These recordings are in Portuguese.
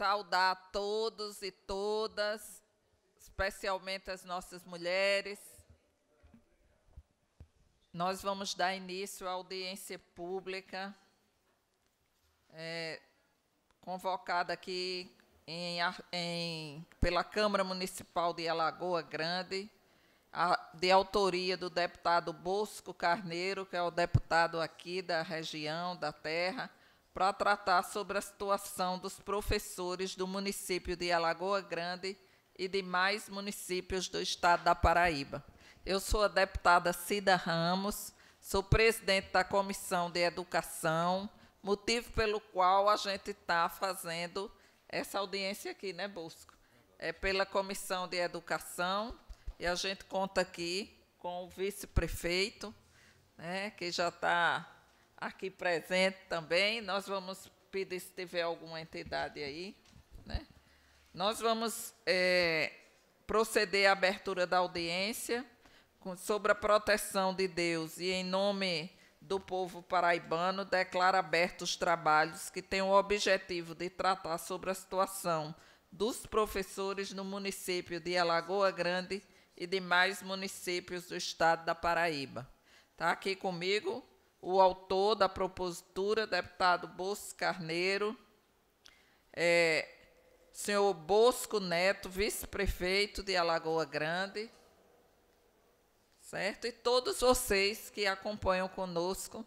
saudar a todos e todas, especialmente as nossas mulheres. Nós vamos dar início à audiência pública, convocada aqui pela Câmara Municipal de Alagoa Grande, de autoria do deputado Bosco Carneiro, que é o deputado aqui da região, da terra, para tratar sobre a situação dos professores do município de Alagoa Grande e demais municípios do estado da Paraíba. Eu sou a deputada Cida Ramos, sou presidente da Comissão de Educação, motivo pelo qual a gente está fazendo essa audiência aqui, né, Bosco? É pela Comissão de Educação, e a gente conta aqui com o vice-prefeito, né, que já está aqui presente também. Nós vamos pedir, se tiver alguma entidade aí, né? Nós vamos proceder à abertura da audiência sobre a proteção de Deus e, em nome do povo paraibano, declara abertos os trabalhos que têm o objetivo de tratar sobre a situação dos professores no município de Alagoa Grande e demais municípios do estado da Paraíba. Está aqui comigo o autor da propositura, deputado Bosco Carneiro, senhor Bosco Neto, vice-prefeito de Alagoa Grande, certo? E todos vocês que acompanham conosco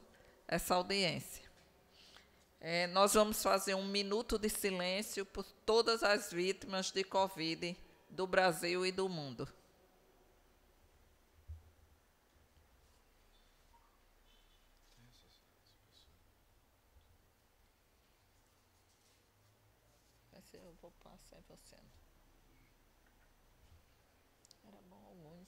essa audiência. Nós vamos fazer um minuto de silêncio por todas as vítimas de Covid do Brasil e do mundo. Eu vou passar você. Era bom alguns.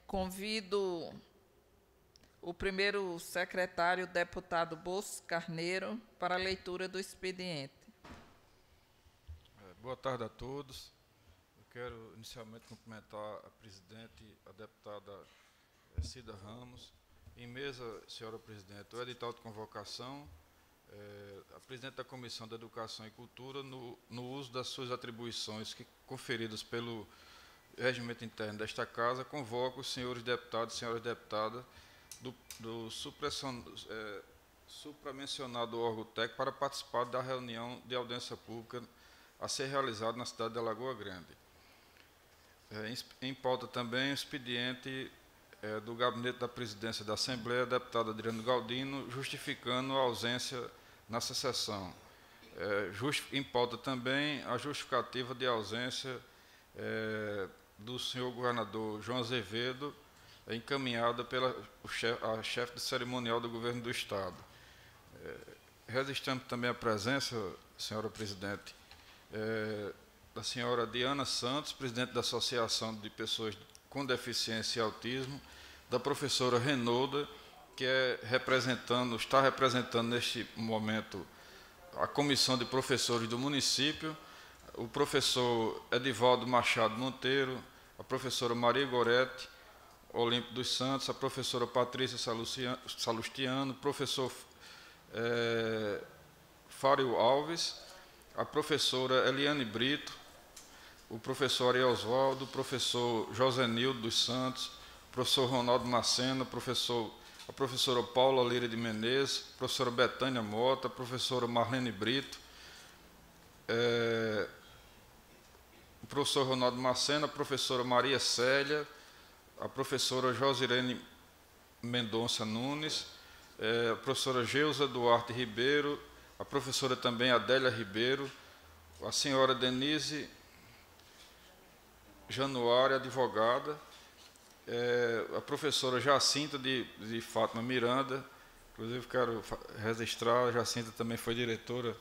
Convido o primeiro secretário, deputado Bosco Carneiro, para a leitura do expediente. Boa tarde a todos. Eu quero inicialmente cumprimentar a presidente, a deputada Cida Ramos. Em mesa, senhora presidente, o edital de convocação, a presidente da Comissão de Educação e Cultura, no uso das suas atribuições conferidas pelo regimento interno desta Casa, convoca os senhores deputados e senhoras deputadas do supramencionado órgão técnico para participar da reunião de audiência pública a ser realizada na cidade de Alagoa Grande. Em pauta também o expediente do Gabinete da Presidência da Assembleia, deputado Adriano Galdino, justificando a ausência nessa sessão. Em pauta também a justificativa de ausência do senhor governador João Azevedo, encaminhada pela chefe de cerimonial do governo do Estado. Registramos também a presença, senhora presidente, da senhora Diana Santos, presidente da Associação de Pessoas com Deficiência e Autismo, da professora Renolda, que está representando neste momento a Comissão de Professores do município, o professor Edivaldo Machado Monteiro, a professora Maria Gorete Olímpio dos Santos, a professora Patrícia Salustiano, o professor Fário Alves, a professora Eliane Brito, o professor Ariel Oswaldo, o professor Josenildo dos Santos, o professor Ronaldo Macena, a professora Paula Lira de Menezes, a professora Betânia Mota, a professora Marlene Brito, o professor Ronaldo Macena, a professora Maria Célia, a professora Josirene Mendonça Nunes, a professora Geusa Duarte Ribeiro, a professora também Adélia Ribeiro, a senhora Denise Januária, advogada, a professora Jacinta de Fátima Miranda, inclusive quero registrar, a Jacinta também foi diretora,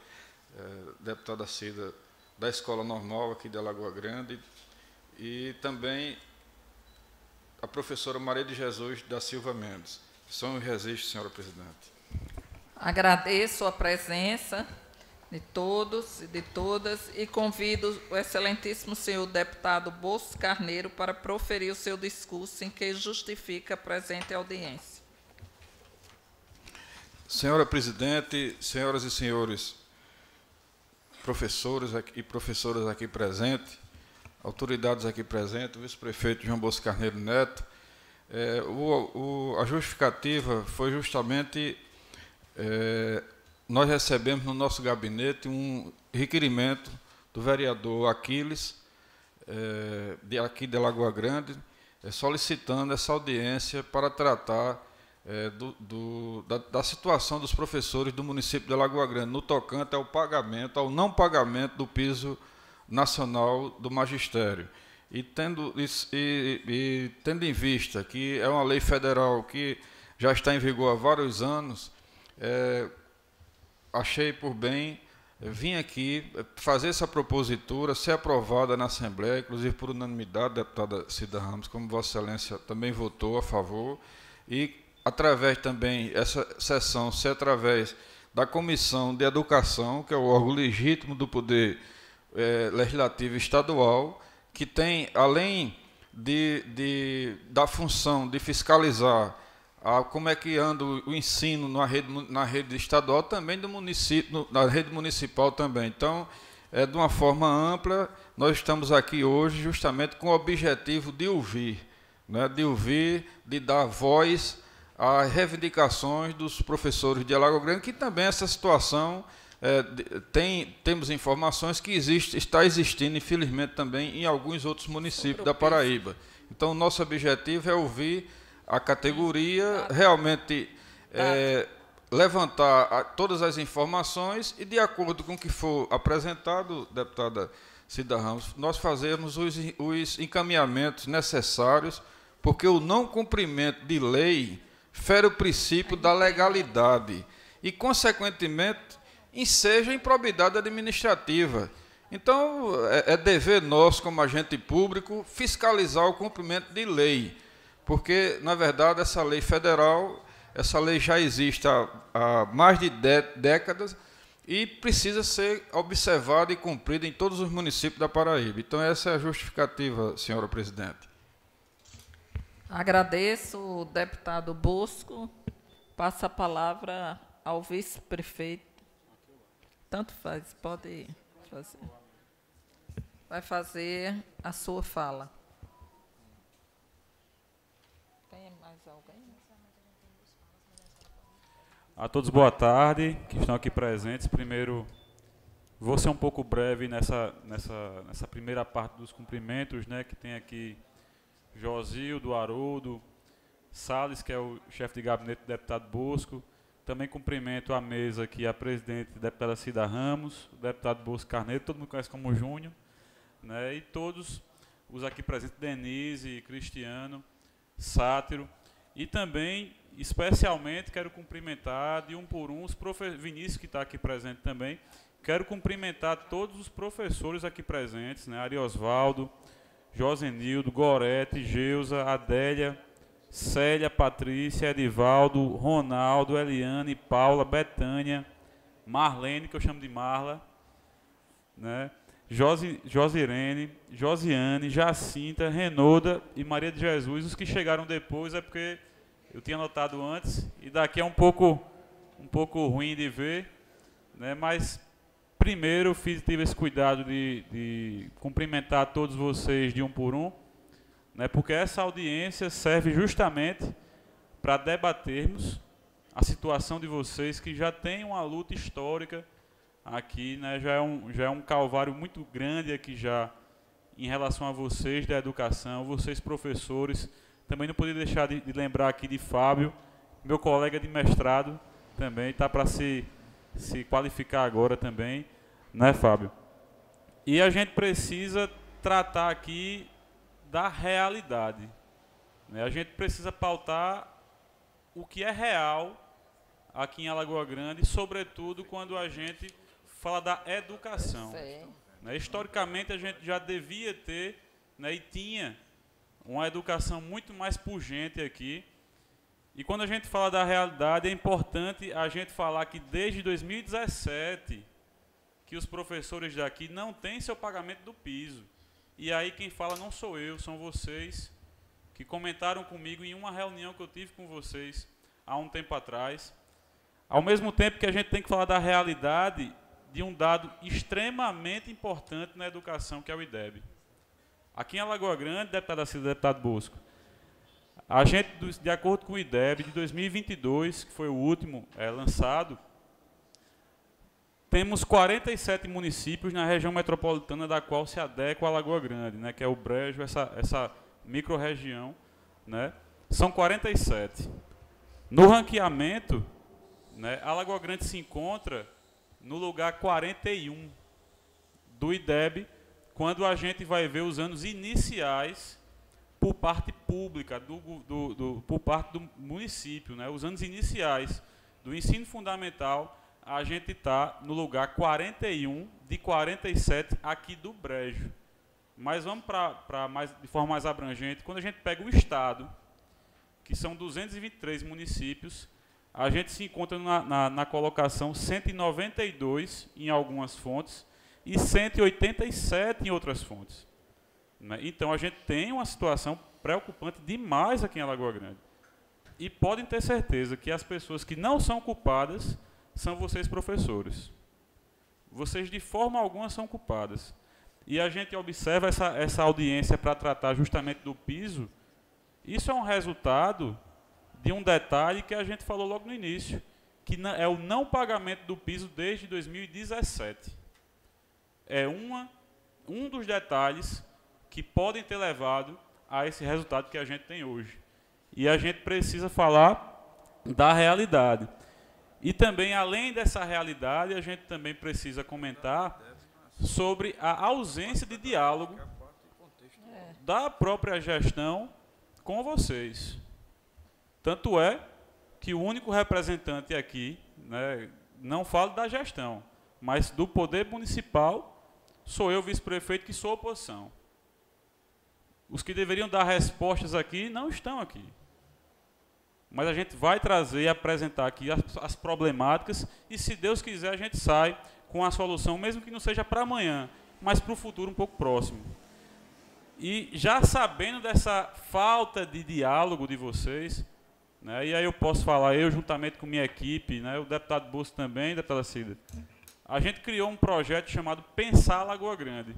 deputada Cida, da Escola Normal aqui de Alagoa Grande, e também a professora Maria de Jesus da Silva Mendes. São os registros, senhora presidente. Agradeço a presença de todos e de todas e convido o excelentíssimo senhor deputado Bosco Carneiro para proferir o seu discurso em que justifica a presente audiência. Senhora presidente, senhoras e senhores professores e professoras aqui presentes, autoridades aqui presentes, o vice-prefeito João Bosco Carneiro Neto, a justificativa foi justamente, nós recebemos no nosso gabinete um requerimento do vereador Aquiles, aqui de Alagoa Grande, solicitando essa audiência para tratar da situação dos professores do município de Alagoa Grande, no tocante ao não pagamento do piso nacional do magistério. E tendo em vista que é uma lei federal que já está em vigor há vários anos, achei por bem vir aqui fazer essa propositura, ser aprovada na Assembleia, inclusive por unanimidade, deputada Cida Ramos, como Vossa Excelência também votou a favor, e através também, essa sessão ser através da Comissão de Educação, que é o órgão legítimo do Poder Legislativo Estadual, que tem, além da função de fiscalizar como é que anda o ensino na rede estadual, também do município, na rede municipal também. Então, de uma forma ampla, nós estamos aqui hoje justamente com o objetivo de ouvir, né, de dar voz às reivindicações dos professores de Alagoa Grande, que também essa situação, temos informações que está existindo, infelizmente, também em alguns outros municípios da Paraíba. Então, o nosso objetivo é ouvir a categoria, realmente levantar todas as informações e, de acordo com o que for apresentado, deputada Cida Ramos, nós fazemos os encaminhamentos necessários, porque o não cumprimento de lei fere o princípio da legalidade e, consequentemente, enseja improbidade administrativa. Então, é dever nosso, como agente público, fiscalizar o cumprimento de lei, porque, na verdade, essa lei federal, essa lei já existe há mais de décadas e precisa ser observada e cumprida em todos os municípios da Paraíba. Então, essa é a justificativa, senhora presidente. Agradeço o deputado Bosco. Passa a palavra ao vice-prefeito. Tanto faz, pode fazer. Vai fazer a sua fala. Tem mais alguém? A todos boa tarde, que estão aqui presentes. Primeiro, vou ser um pouco breve nessa primeira parte dos cumprimentos, né, que tem aqui Josildo, Haroldo, Salles, que é o chefe de gabinete do deputado Bosco. Também cumprimento a mesa aqui, a presidente, a deputada Cida Ramos, o deputado Bosco Carneiro, todo mundo conhece como Júnior, né, e todos os aqui presentes, Denise, Cristiano, Sátiro, e também, especialmente, quero cumprimentar de um por um, Vinícius, que está aqui presente também, quero cumprimentar todos os professores aqui presentes, né, Ariosvaldo, Josenildo, Gorete, Geusa, Adélia, Célia, Patrícia, Edivaldo, Ronaldo, Eliane, Paula, Betânia, Marlene, que eu chamo de Marla, né? Josirene, Josiane, Jacinta, Renoda e Maria de Jesus. Os que chegaram depois é porque eu tinha notado antes e daqui é um pouco ruim de ver, né? Mas primeiro tive esse cuidado de cumprimentar todos vocês de um por um, né? Porque essa audiência serve justamente para debatermos a situação de vocês que já tem uma luta histórica aqui, né, já é um calvário muito grande aqui já em relação a vocês da educação, vocês professores. Também não podia deixar de lembrar aqui de Fábio, meu colega de mestrado também, está para se qualificar agora também, né, Fábio? E a gente precisa tratar aqui da realidade. Né? A gente precisa pautar o que é real aqui em Alagoa Grande, sobretudo quando a gente fala da educação. Né? Historicamente, a gente já devia ter, né, e tinha uma educação muito mais pujante aqui. E quando a gente fala da realidade, é importante a gente falar que desde 2017 que os professores daqui não têm seu pagamento do piso. E aí quem fala não sou eu, são vocês que comentaram comigo em uma reunião que eu tive com vocês há um tempo atrás. Ao mesmo tempo que a gente tem que falar da realidade de um dado extremamente importante na educação, que é o IDEB. Aqui em Alagoa Grande, deputada Cida, deputado Bosco, a gente, de acordo com o IDEB de 2022, que foi o último lançado, temos 47 municípios na região metropolitana da qual se adequa a Alagoa Grande, né, que é o Brejo, essa micro-região, né, são 47. No ranqueamento, né, Alagoa Grande se encontra no lugar 41 do IDEB, quando a gente vai ver os anos iniciais por parte pública, por parte do município. Né? Os anos iniciais do ensino fundamental, a gente está no lugar 41 de 47 aqui do Brejo. Mas vamos de forma mais abrangente. Quando a gente pega o estado, que são 223 municípios, a gente se encontra na colocação 192 em algumas fontes e 187 em outras fontes. Então, a gente tem uma situação preocupante demais aqui em Alagoa Grande. E podem ter certeza que as pessoas que não são culpadas são vocês, professores. Vocês, de forma alguma, são culpadas. E a gente observa essa audiência para tratar justamente do piso. Isso é um resultado de um detalhe que a gente falou logo no início, que é o não pagamento do piso desde 2017. É um dos detalhes que podem ter levado a esse resultado que a gente tem hoje. E a gente precisa falar da realidade. E também, além dessa realidade, a gente também precisa comentar sobre a ausência de diálogo da própria gestão com vocês. Tanto é que o único representante aqui, né, não falo da gestão, mas do poder municipal, sou eu, vice-prefeito, que sou oposição. Os que deveriam dar respostas aqui não estão aqui. Mas a gente vai trazer e apresentar aqui as problemáticas e, se Deus quiser, a gente sai com a solução, mesmo que não seja para amanhã, mas para o futuro um pouco próximo. E já sabendo dessa falta de diálogo de vocês, né, e aí eu posso falar, eu juntamente com minha equipe, né, o deputado Bosco também, deputada Cida, a gente criou um projeto chamado Pensar Alagoa Grande,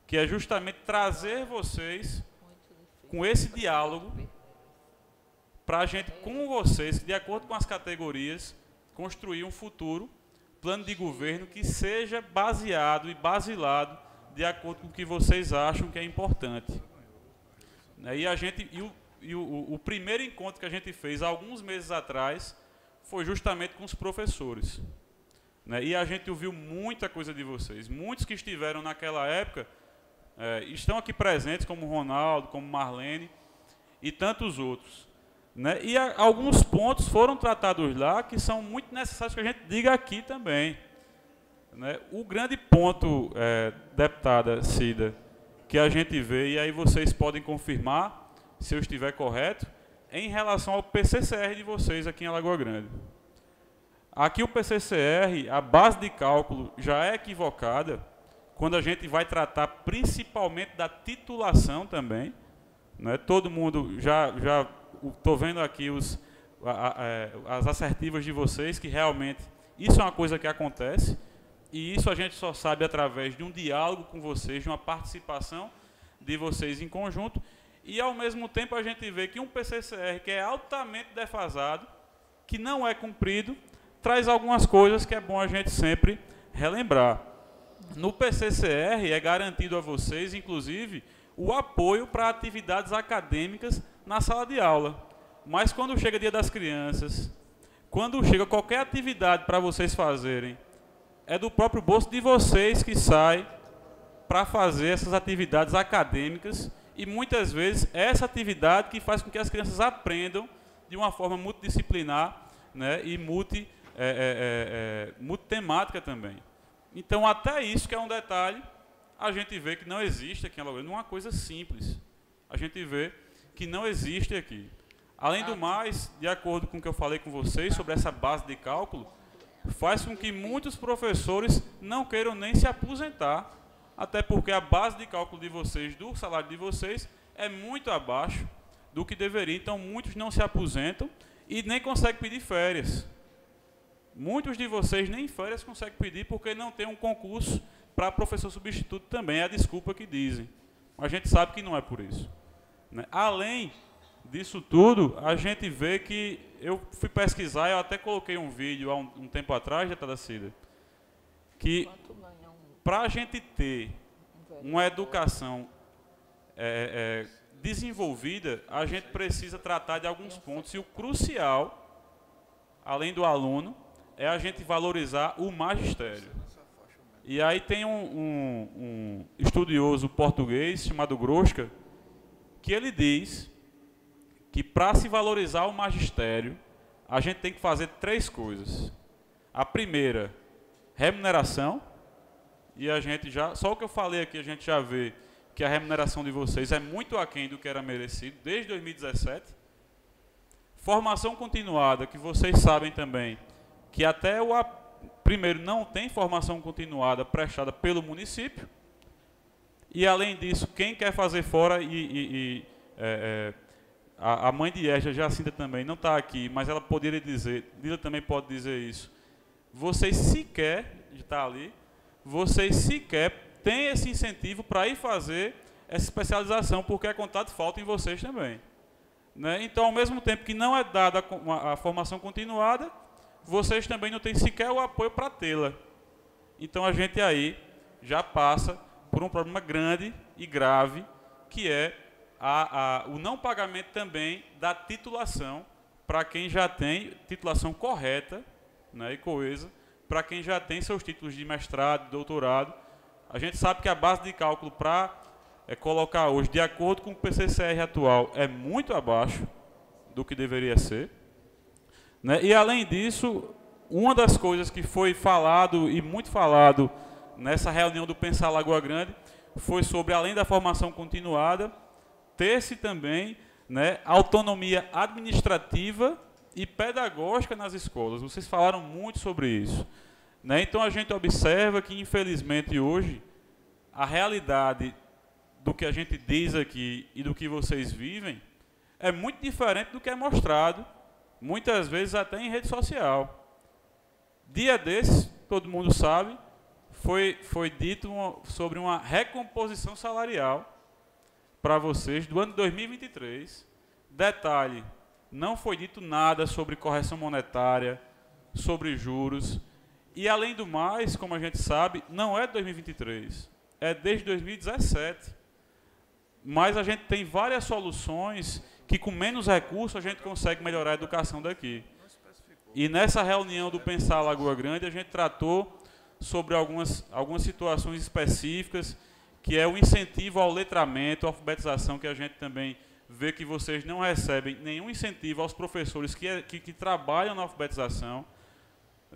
que é justamente trazer vocês com esse diálogo para a gente, com vocês, de acordo com as categorias, construir um futuro plano de governo que seja baseado e basilado de acordo com o que vocês acham que é importante. E o primeiro encontro que a gente fez, alguns meses atrás, foi justamente com os professores. E a gente ouviu muita coisa de vocês. Muitos que estiveram naquela época estão aqui presentes, como Ronaldo, como Marlene e tantos outros. E alguns pontos foram tratados lá que são muito necessários que a gente diga aqui também. O grande ponto, deputada Cida, que a gente vê, e aí vocês podem confirmar, se eu estiver correto, em relação ao PCCR de vocês aqui em Alagoa Grande. Aqui o PCCR, a base de cálculo já é equivocada, quando a gente vai tratar principalmente da titulação também. Todo mundo já estou vendo aqui as assertivas de vocês, que realmente isso é uma coisa que acontece, e isso a gente só sabe através de um diálogo com vocês, de uma participação de vocês em conjunto, e ao mesmo tempo a gente vê que um PCCR que é altamente defasado, que não é cumprido, traz algumas coisas que é bom a gente sempre relembrar. No PCCR é garantido a vocês, inclusive, o apoio para atividades acadêmicas na sala de aula. Mas quando chega Dia das Crianças, quando chega qualquer atividade para vocês fazerem, é do próprio bolso de vocês que sai para fazer essas atividades acadêmicas e muitas vezes é essa atividade que faz com que as crianças aprendam de uma forma multidisciplinar, né, e multitemática também. Então, até isso, que é um detalhe, a gente vê que não existe aqui em Alagoas, não é uma coisa simples. A gente vê que não existe aqui. Além do mais, de acordo com o que eu falei com vocês sobre essa base de cálculo, faz com que muitos professores não queiram nem se aposentar, até porque a base de cálculo de vocês, do salário de vocês, é muito abaixo do que deveria. Então, muitos não se aposentam e nem conseguem pedir férias. Muitos de vocês nem férias conseguem pedir porque não tem um concurso para professor substituto também. É a desculpa que dizem. Mas a gente sabe que não é por isso, né? Além disso tudo, a gente vê que eu fui pesquisar, eu até coloquei um vídeo há um tempo atrás, da Cida, que para a gente ter uma educação desenvolvida, a gente precisa tratar de alguns pontos, e o crucial, além do aluno, é a gente valorizar o magistério. E aí tem um estudioso português chamado Grosca, que ele diz que para se valorizar o magistério, a gente tem que fazer 3 coisas. A primeira, remuneração, e a gente já, só o que eu falei aqui, a gente já vê que a remuneração de vocês é muito aquém do que era merecido, desde 2017. Formação continuada, que vocês sabem também, que até primeiro não tem formação continuada prestada pelo município, e além disso, quem quer fazer fora, a mãe de Esja, Jacinta, também não está aqui, mas ela poderia dizer, Lila também pode dizer isso, vocês sequer, está ali, vocês sequer têm esse incentivo para ir fazer essa especialização, porque a contato falta em vocês também, né? Então, ao mesmo tempo que não é dada a formação continuada, vocês também não têm sequer o apoio para tê-la. Então, a gente aí já passa por um problema grande e grave, que é o não pagamento também da titulação para quem já tem titulação correta, né, e coesa, para quem já tem seus títulos de mestrado, doutorado. A gente sabe que a base de cálculo para colocar hoje, de acordo com o PCCR atual, é muito abaixo do que deveria ser, né? E, além disso, uma das coisas que foi falado, e muito falado, nessa reunião do Pensar Lagoa Grande, foi sobre, além da formação continuada, ter-se também, né, autonomia administrativa e pedagógica nas escolas. Vocês falaram muito sobre isso, né? Então, a gente observa que, infelizmente, hoje, a realidade do que a gente diz aqui e do que vocês vivem é muito diferente do que é mostrado, muitas vezes até em rede social. Dia desses, todo mundo sabe, foi dito sobre uma recomposição salarial para vocês do ano de 2023. Detalhe, não foi dito nada sobre correção monetária, sobre juros, e, além do mais, como a gente sabe, não é de 2023, é desde 2017. Mas a gente tem várias soluções que, com menos recursos, a gente consegue melhorar a educação daqui. E nessa reunião do Pensar Lagoa Grande, a gente tratou sobre algumas situações específicas, que é o incentivo ao letramento, à alfabetização, que a gente também vê que vocês não recebem nenhum incentivo aos professores que trabalham na alfabetização.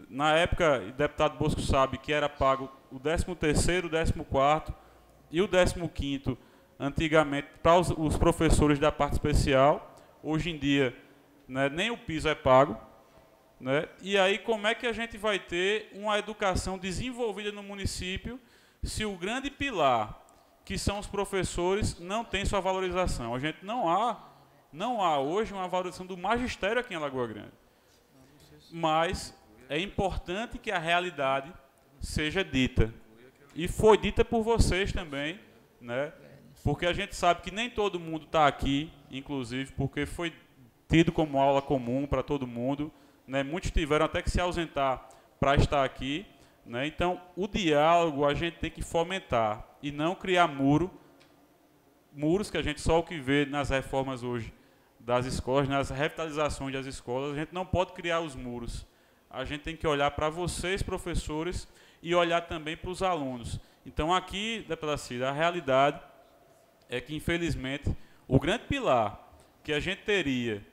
Na época, o deputado Bosco sabe que era pago o 13º, o 14º e o 15º, antigamente, para os professores da parte especial. Hoje em dia, né, nem o piso é pago, né? E aí, como é que a gente vai ter uma educação desenvolvida no município se o grande pilar, que são os professores, não tem sua valorização? A gente não há hoje uma valorização do magistério aqui em Alagoa Grande. Mas é importante que a realidade seja dita. E foi dita por vocês também, né? Porque a gente sabe que nem todo mundo está aqui, inclusive, porque foi tido como aula comum para todo mundo, né? Muitos tiveram até que se ausentar para estar aqui, né? Então, o diálogo a gente tem que fomentar e não criar muros que a gente só o que vê nas reformas hoje das escolas, nas revitalizações das escolas. A gente não pode criar os muros. A gente tem que olhar para vocês, professores, e olhar também para os alunos. Então, aqui, deputada Cida, a realidade é que, infelizmente, o grande pilar que a gente teria,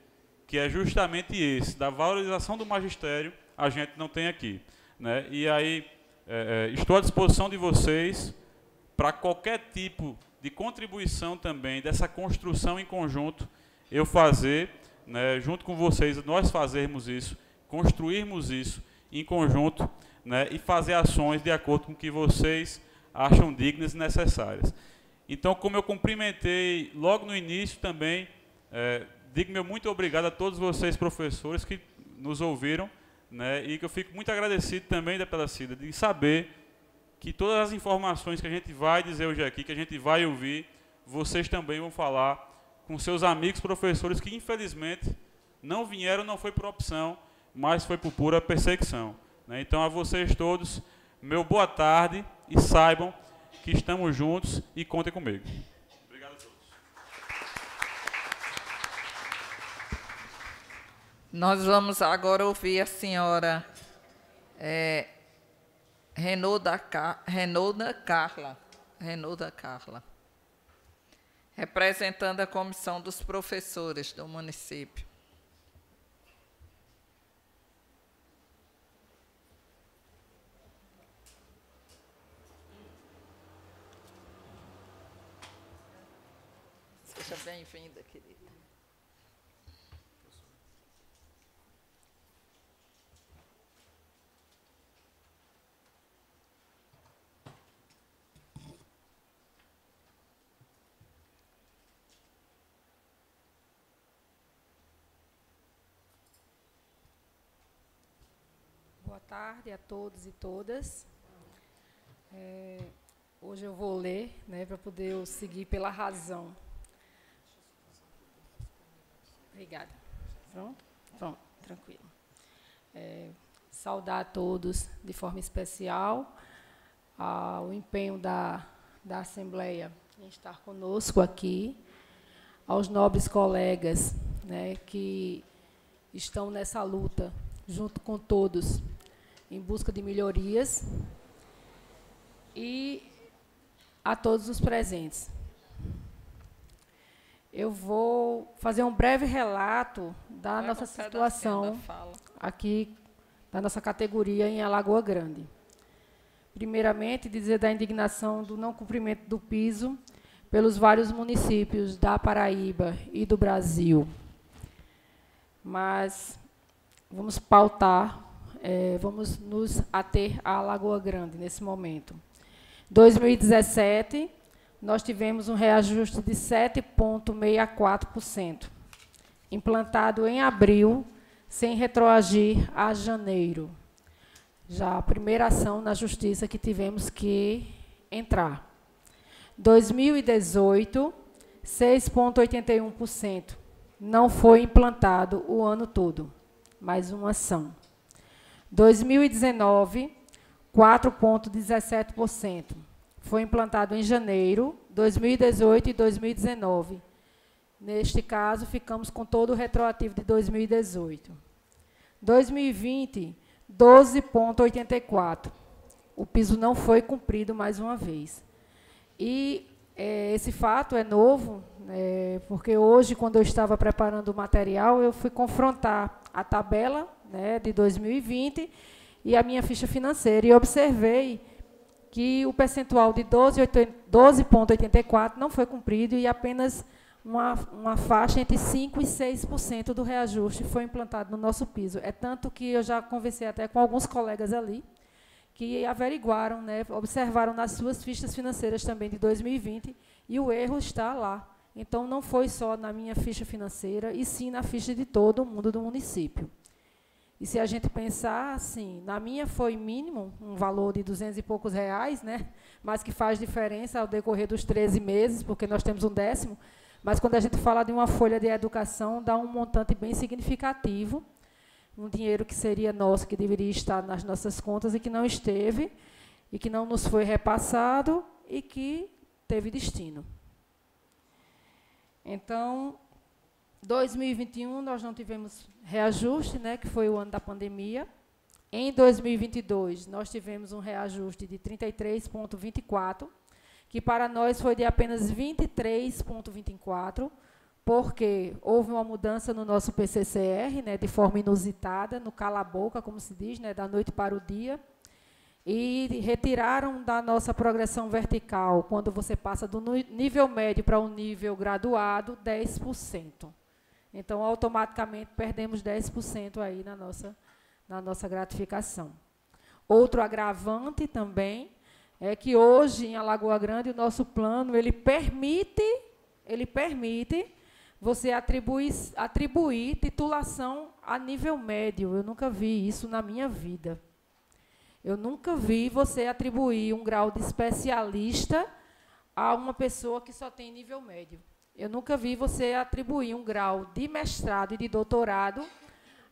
que é justamente esse, da valorização do magistério, a gente não tem aqui, né? E aí, estou à disposição de vocês para qualquer tipo de contribuição também, dessa construção em conjunto, eu fazer, né, junto com vocês, nós fazermos isso, construirmos isso em conjunto, né, e fazer ações de acordo com o que vocês acham dignas e necessárias. Então, como eu cumprimentei logo no início também, digo meu muito obrigado a todos vocês, professores, que nos ouviram, né, e que eu fico muito agradecido também, deputada Cida, de saber que todas as informações que a gente vai dizer hoje aqui, que a gente vai ouvir, vocês também vão falar com seus amigos professores que, infelizmente, não vieram, não foi por opção, mas foi por pura perseguição, né? Então, a vocês todos, meu boa tarde e saibam que estamos juntos e contem comigo. Obrigado a todos. Nós vamos agora ouvir a senhora Renouda Carla, representando a comissão dos professores do município. Seja bem-vinda, querida. Boa tarde a todos e todas. Hoje eu vou ler, né, para poder eu seguir pela razão. Obrigada. Pronto? Pronto, tranquilo. Saudar a todos de forma especial ao empenho da Assembleia em estar conosco aqui, aos nobres colegas, né, que estão nessa luta, junto com todos, em busca de melhorias, e a todos os presentes. Eu vou fazer um breve relato da nossa situação aqui, da nossa categoria em Alagoa Grande. Primeiramente, dizer da indignação do não cumprimento do piso pelos vários municípios da Paraíba e do Brasil. Mas vamos pautar, vamos nos ater à Alagoa Grande nesse momento. 2017, nós tivemos um reajuste de 7,64%, implantado em abril, sem retroagir a janeiro. Já a primeira ação na Justiça que tivemos que entrar. 2018, 6,81%. Não foi implantado o ano todo, mais uma ação. 2019, 4,17%. Foi implantado em janeiro, 2018 e 2019. Neste caso, ficamos com todo o retroativo de 2018. 2020, 12,84%. O piso não foi cumprido mais uma vez. E esse fato é novo, porque hoje, quando eu estava preparando o material, eu fui confrontar a tabela, né, de 2020 e a minha ficha financeira, e observei que o percentual de 12,84% não foi cumprido e apenas uma faixa entre 5% e 6% do reajuste foi implantado no nosso piso. É tanto que eu já conversei até com alguns colegas ali, que averiguaram, né, observaram nas suas fichas financeiras também de 2020, e o erro está lá. Então, não foi só na minha ficha financeira, e sim na ficha de todo mundo do município. E se a gente pensar assim, na minha foi mínimo, um valor de 200 e poucos reais, né, mas que faz diferença ao decorrer dos 13 meses, porque nós temos um 10º, mas quando a gente fala de uma folha de educação, dá um montante bem significativo, um dinheiro que seria nosso, que deveria estar nas nossas contas e que não esteve, e que não nos foi repassado e que teve destino. Então, 2021, nós não tivemos reajuste, né, que foi o ano da pandemia. Em 2022, nós tivemos um reajuste de 33,24%, que para nós foi de apenas 23,24, porque houve uma mudança no nosso PCCR, né, de forma inusitada, no cala-boca, como se diz, né, da noite para o dia, e retiraram da nossa progressão vertical, quando você passa do nível médio para o nível graduado, 10%. Então, automaticamente, perdemos 10% aí na nossa gratificação. Outro agravante também é que hoje, em Alagoa Grande, o nosso plano, ele permite você atribuir titulação a nível médio. Eu nunca vi isso na minha vida. Eu nunca vi você atribuir um grau de especialista a uma pessoa que só tem nível médio. Eu nunca vi você atribuir um grau de mestrado e de doutorado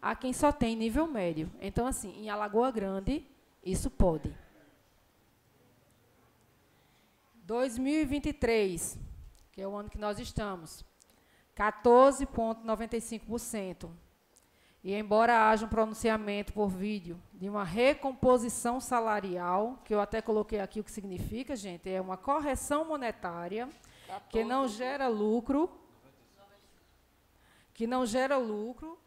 a quem só tem nível médio. Então, assim, em Alagoa Grande, isso pode. 2023, que é o ano que nós estamos, 14,95%. E, embora haja um pronunciamento por vídeo de uma recomposição salarial, que eu até coloquei aqui o que significa, gente, é uma correção monetária que não gera lucro,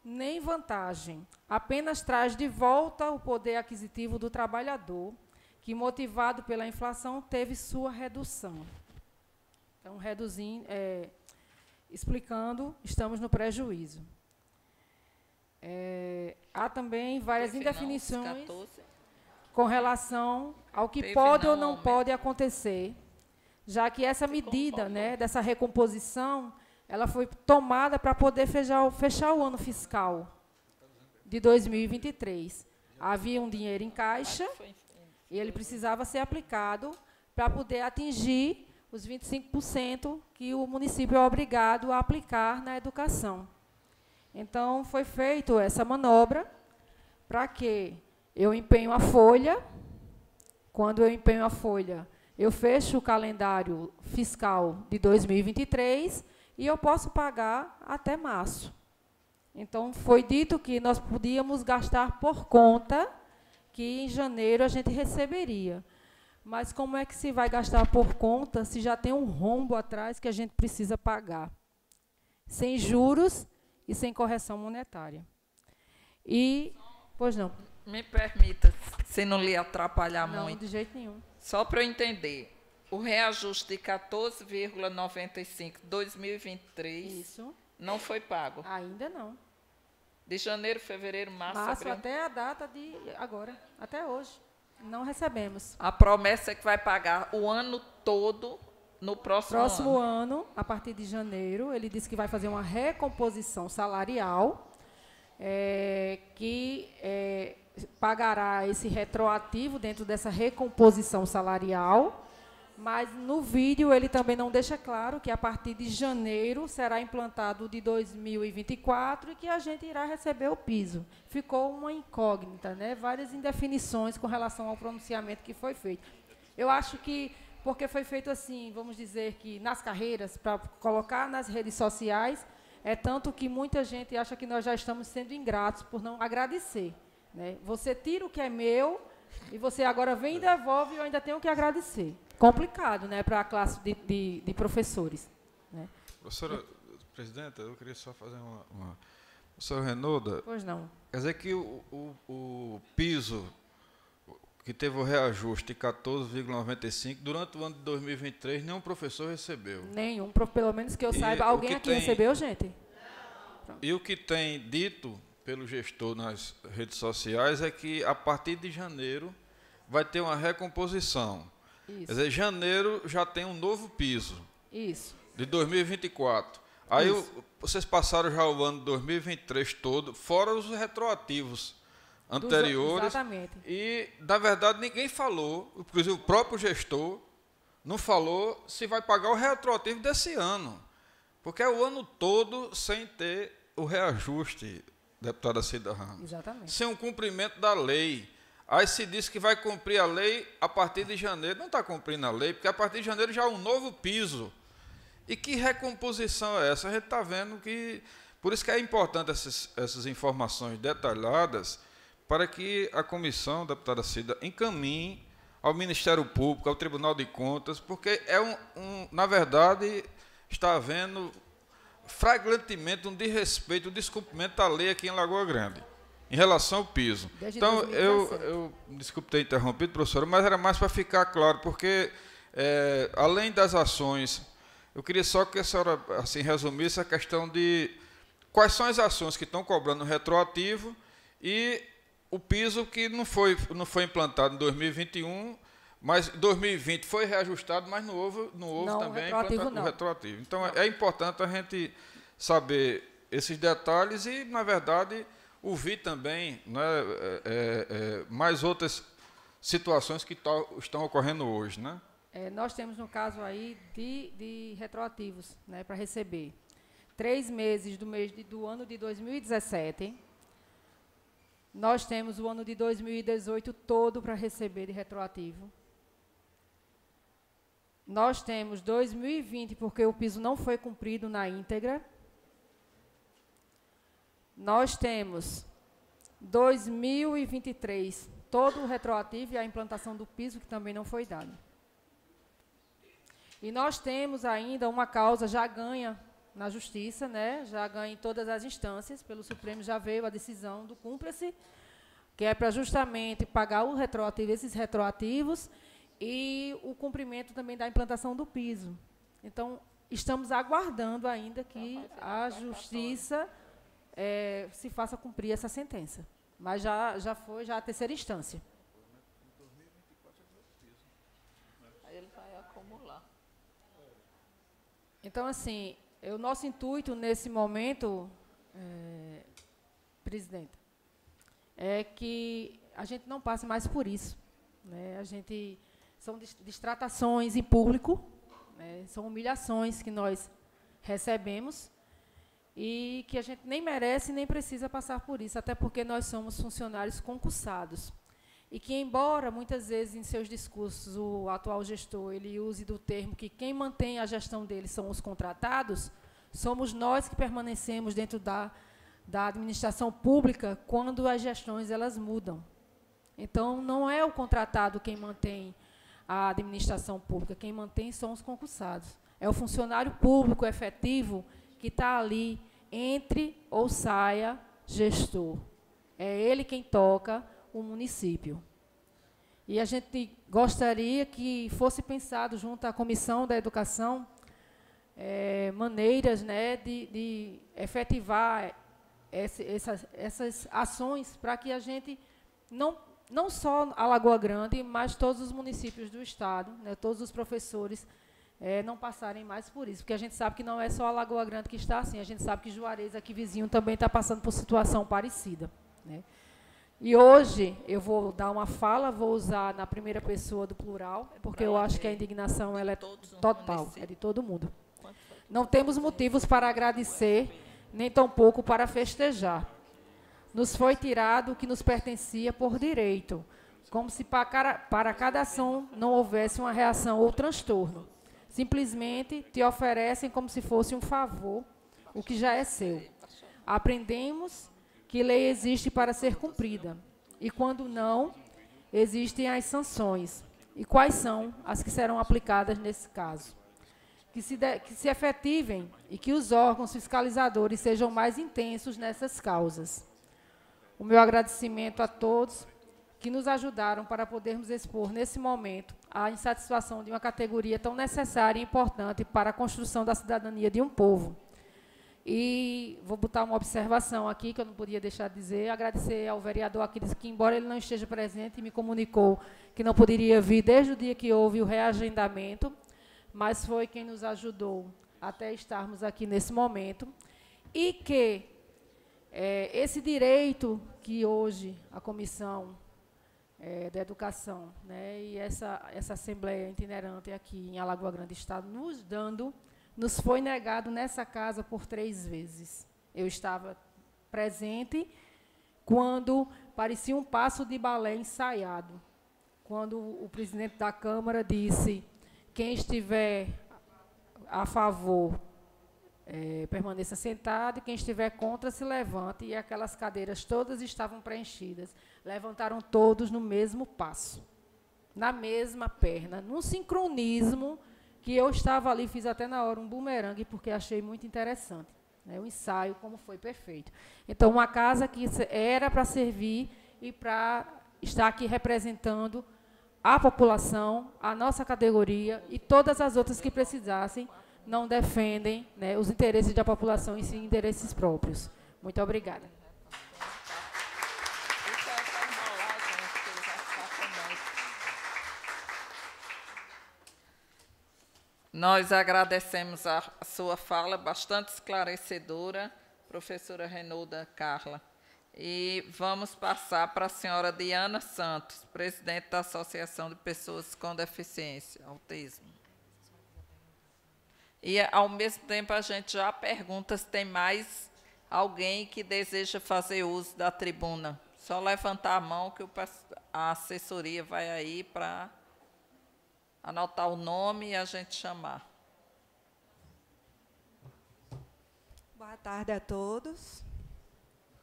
nem vantagem, apenas traz de volta o poder aquisitivo do trabalhador, que, motivado pela inflação, teve sua redução. Então, explicando, estamos no prejuízo. Há também várias indefinições com relação ao que pode ou não pode acontecer, já que essa medida, né, dessa recomposição, ela foi tomada para poder fechar o ano fiscal de 2023. Havia um dinheiro em caixa e ele precisava ser aplicado para poder atingir os 25% que o município é obrigado a aplicar na educação. Então, foi feita essa manobra para que eu empenho a folha. Quando eu empenho a folha, eu fecho o calendário fiscal de 2023 e eu posso pagar até março. Então, foi dito que nós podíamos gastar por conta, que em janeiro a gente receberia. Mas como é que se vai gastar por conta se já tem um rombo atrás que a gente precisa pagar? Sem juros e sem correção monetária. Pois não. Me permita, se não lhe atrapalhar muito. Não, de jeito nenhum. Só para eu entender, o reajuste de 14,95 2023 Isso. Não foi pago? Ainda não. De janeiro, fevereiro, março, abril? Até a data de agora, até hoje. Não recebemos. A promessa é que vai pagar o ano todo no próximo ano, a partir de janeiro, ele disse que vai fazer uma recomposição salarial, que pagará esse retroativo dentro dessa recomposição salarial, mas no vídeo ele também não deixa claro que a partir de janeiro será implantado de 2024 e que a gente irá receber o piso. Ficou uma incógnita, né? Várias indefinições com relação ao pronunciamento que foi feito. Eu acho que porque foi feito assim, vamos dizer que nas carreiras, para colocar nas redes sociais, tanto que muita gente acha que nós já estamos sendo ingratos por não agradecer. Né? Você tira o que é meu e você agora vem e devolve e eu ainda tenho que agradecer. Complicado, né, para a classe de professores. Né? Professora Presidenta, eu queria só fazer uma... Professora Renolda... Pois não. Quer dizer que o piso que teve o reajuste de 14,95, durante o ano de 2023, nenhum professor recebeu. Nenhum, pelo menos que eu saiba. Alguém aqui recebeu, gente? Pronto. E o que tem dito pelo gestor nas redes sociais é que, a partir de janeiro, vai ter uma recomposição. Isso. Quer dizer, janeiro já tem um novo piso. Isso. De 2024. Aí vocês passaram já o ano de 2023 todo, fora os retroativos anteriores. Exatamente. E, na verdade, ninguém falou, inclusive o próprio gestor, não falou se vai pagar o retroativo desse ano. Porque é o ano todo sem ter o reajuste, deputada Cida Ramos. Exatamente. Sem um cumprimento da lei. Aí se diz que vai cumprir a lei a partir de janeiro. Não está cumprindo a lei, porque a partir de janeiro já há um novo piso. E que recomposição é essa? A gente está vendo que... Por isso que é importante essas informações detalhadas para que a comissão, deputada Cida, encaminhe ao Ministério Público, ao Tribunal de Contas, porque na verdade, está havendo flagrantemente um desrespeito, um descumprimento da lei aqui em Lagoa Grande, em relação ao piso. Então, eu desculpe ter interrompido, professora, mas era mais para ficar claro, porque, além das ações, eu queria só que a senhora assim, resumisse a questão de quais são as ações que estão cobrando retroativo e o piso que não foi implantado em 2021, mas em 2020 foi reajustado, mas não houve também o retroativo. Então, é importante a gente saber esses detalhes e, na verdade, ouvir também, né, mais outras situações que estão ocorrendo hoje, né? Nós temos, no caso aí, de retroativos, né, para receber. 3 meses do ano de 2017, nós temos o ano de 2018 todo para receber de retroativo. Nós temos 2020, porque o piso não foi cumprido na íntegra. Nós temos 2023, todo o retroativo e a implantação do piso, que também não foi dado. E nós temos ainda uma causa já ganha na Justiça, né? Já ganha em todas as instâncias, pelo Supremo já veio a decisão do cúmplice, que é para justamente pagar o retroativo, esses retroativos, e o cumprimento também da implantação do piso. Então, estamos aguardando ainda que a Justiça se faça cumprir essa sentença. Mas já foi a terceira instância. Aí ele vai acumular. Então, assim, o nosso intuito nesse momento, presidente, é que a gente não passe mais por isso, né? São distratações em público, né? São humilhações que nós recebemos e que a gente nem merece nem precisa passar por isso, até porque nós somos funcionários concursados. E que, embora muitas vezes em seus discursos o atual gestor ele use do termo que quem mantém a gestão dele são os contratados, somos nós que permanecemos dentro da administração pública quando as gestões elas mudam. Então, não é o contratado quem mantém a administração pública, quem mantém são os concursados. É o funcionário público efetivo que está ali, entre ou saia gestor. É ele quem toca o município. E a gente gostaria que fosse pensado junto à Comissão da Educação maneiras, né, de efetivar essas ações para que a gente, não só a Lagoa Grande, mas todos os municípios do Estado, né, todos os professores, não passarem mais por isso, porque a gente sabe que não é só a Lagoa Grande que está assim, a gente sabe que Juarez, aqui vizinho, também está passando por situação parecida, né. E hoje eu vou dar uma fala, vou usar na primeira pessoa do plural, porque eu acho que a indignação ela é total, é de todo mundo. Não temos motivos para agradecer, nem tampouco para festejar. Nos foi tirado o que nos pertencia por direito, como se para cada ação não houvesse uma reação ou transtorno. Simplesmente te oferecem como se fosse um favor, o que já é seu. Aprendemos que lei existe para ser cumprida, e quando não, existem as sanções. E quais são as que serão aplicadas nesse caso? Que se efetivem e que os órgãos fiscalizadores sejam mais intensos nessas causas. O meu agradecimento a todos que nos ajudaram para podermos expor, nesse momento, a insatisfação de uma categoria tão necessária e importante para a construção da cidadania de um povo. E vou botar uma observação aqui, que eu não podia deixar de dizer, agradecer ao vereador Aquiles, que, embora ele não esteja presente, me comunicou que não poderia vir desde o dia que houve o reagendamento, mas foi quem nos ajudou até estarmos aqui nesse momento, e que esse direito que hoje a Comissão da Educação, né, e essa Assembleia itinerante aqui em Alagoa Grande está nos dando, nos foi negado nessa casa por 3 vezes. Eu estava presente quando parecia um passo de balé ensaiado, quando o presidente da Câmara disse: quem estiver a favor, permaneça sentado, e quem estiver contra, se levante, e aquelas cadeiras todas estavam preenchidas. Levantaram todos no mesmo passo. na mesma perna, num sincronismo que eu estava ali, fiz até na hora um bumerangue, porque achei muito interessante, né, o ensaio, como foi perfeito. Então, uma casa que era para servir e para estar aqui representando a população, a nossa categoria e todas as outras que precisassem, não defendem, né, os interesses da população e sim interesses próprios. Muito obrigada. Nós agradecemos a sua fala, bastante esclarecedora, professora Renolda Carla. E vamos passar para a senhora Diana Santos, presidente da Associação de Pessoas com Deficiência, Autismo. E, ao mesmo tempo, a gente já pergunta se tem mais alguém que deseja fazer uso da tribuna. Só levantar a mão que a assessoria vai aí para anotar o nome e a gente chamar. Boa tarde a todos.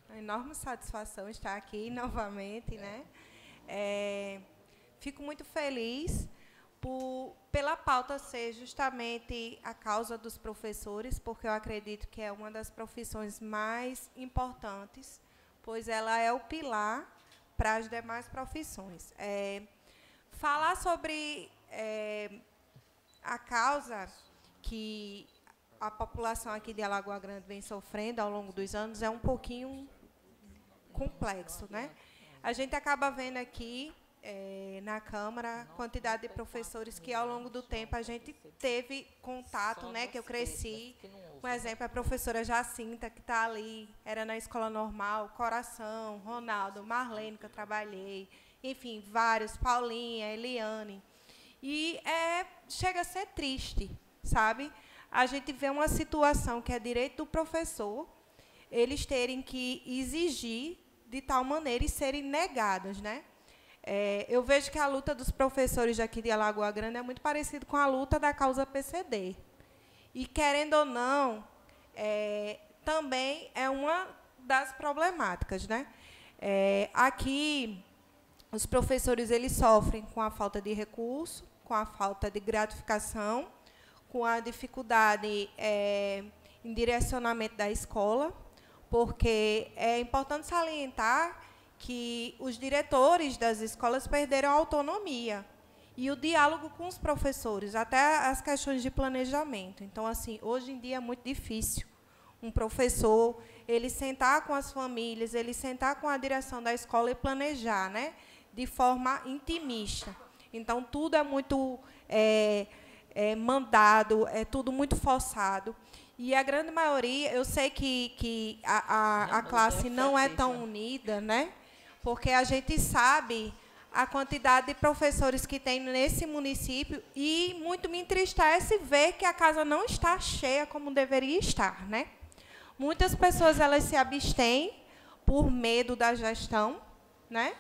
Uma enorme satisfação estar aqui novamente, né? Fico muito feliz pela pauta ser justamente a causa dos professores, porque eu acredito que é uma das profissões mais importantes, pois ela é o pilar para as demais profissões. Falar sobre a causa que a população aqui de Alagoa Grande vem sofrendo ao longo dos anos é um pouquinho complexo, né? A gente acaba vendo aqui na Câmara a quantidade de professores que ao longo do tempo a gente teve contato, né? Que eu cresci. Um exemplo é a professora Jacinta, que está ali, era na escola normal, Coração, Ronaldo, Marlene, que eu trabalhei, enfim, vários, Paulinha, Eliane. E chega a ser triste, sabe? A gente vê uma situação que é direito do professor, eles terem que exigir de tal maneira e serem negados, né? Eu vejo que a luta dos professores aqui de Alagoa Grande é muito parecida com a luta da causa PCD. E, querendo ou não, também é uma das problemáticas, né? Aqui, os professores eles sofrem com a falta de recurso, com a falta de gratificação, com a dificuldade em direcionamento da escola, porque é importante salientar que os diretores das escolas perderam a autonomia e o diálogo com os professores, até as questões de planejamento. Então, assim, hoje em dia é muito difícil um professor ele sentar com as famílias, ele sentar com a direção da escola e planejar, né, de forma intimista. Então, tudo é muito mandado, é tudo muito forçado. E a grande maioria, eu sei que a classe não é tão unida, né? Porque a gente sabe a quantidade de professores que tem nesse município e muito me entristece ver que a casa não está cheia como deveria estar, né? Muitas pessoas elas se abstêm por medo da gestão, né?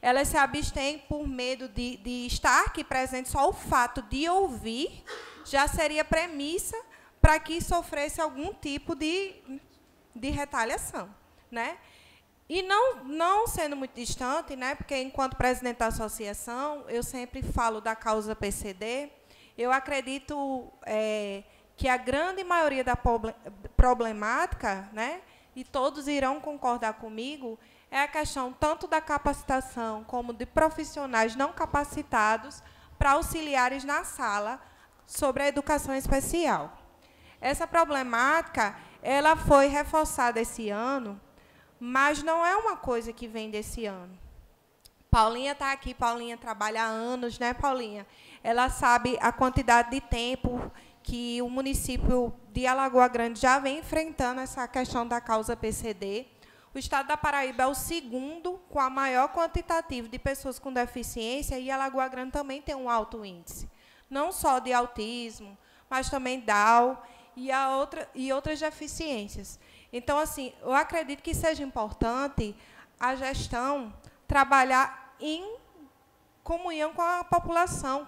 Elas se abstêm por medo de estar aqui presente, só o fato de ouvir já seria premissa para que sofresse algum tipo de retaliação, né? E não sendo muito distante, né, porque, enquanto presidente da associação, eu sempre falo da causa PCD, eu acredito que a grande maioria da problemática, né, e todos irão concordar comigo, é a questão tanto da capacitação como de profissionais não capacitados para auxiliares na sala sobre a educação especial. Essa problemática ela foi reforçada esse ano, mas não é uma coisa que vem desse ano. Paulinha está aqui, Paulinha trabalha há anos, né, Paulinha? Ela sabe a quantidade de tempo que o município de Alagoa Grande já vem enfrentando essa questão da causa PCD. O estado da Paraíba é o segundo com a maior quantitativa de pessoas com deficiência e Alagoa Grande também tem um alto índice, não só de autismo, mas também Down e outras deficiências. Então, assim, eu acredito que seja importante a gestão trabalhar em comunhão com a população,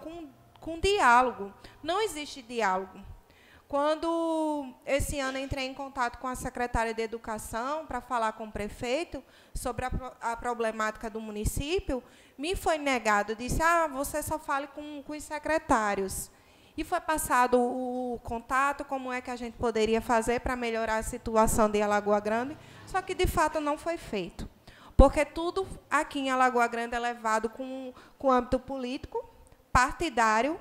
com diálogo. Não existe diálogo. Quando, esse ano, entrei em contato com a secretária de Educação para falar com o prefeito sobre a problemática do município, me foi negado, disse, você só fale com os secretários. E foi passado o contato, como é que a gente poderia fazer para melhorar a situação de Alagoa Grande, só que, de fato, não foi feito. Porque tudo aqui em Alagoa Grande é levado com o âmbito político, partidário,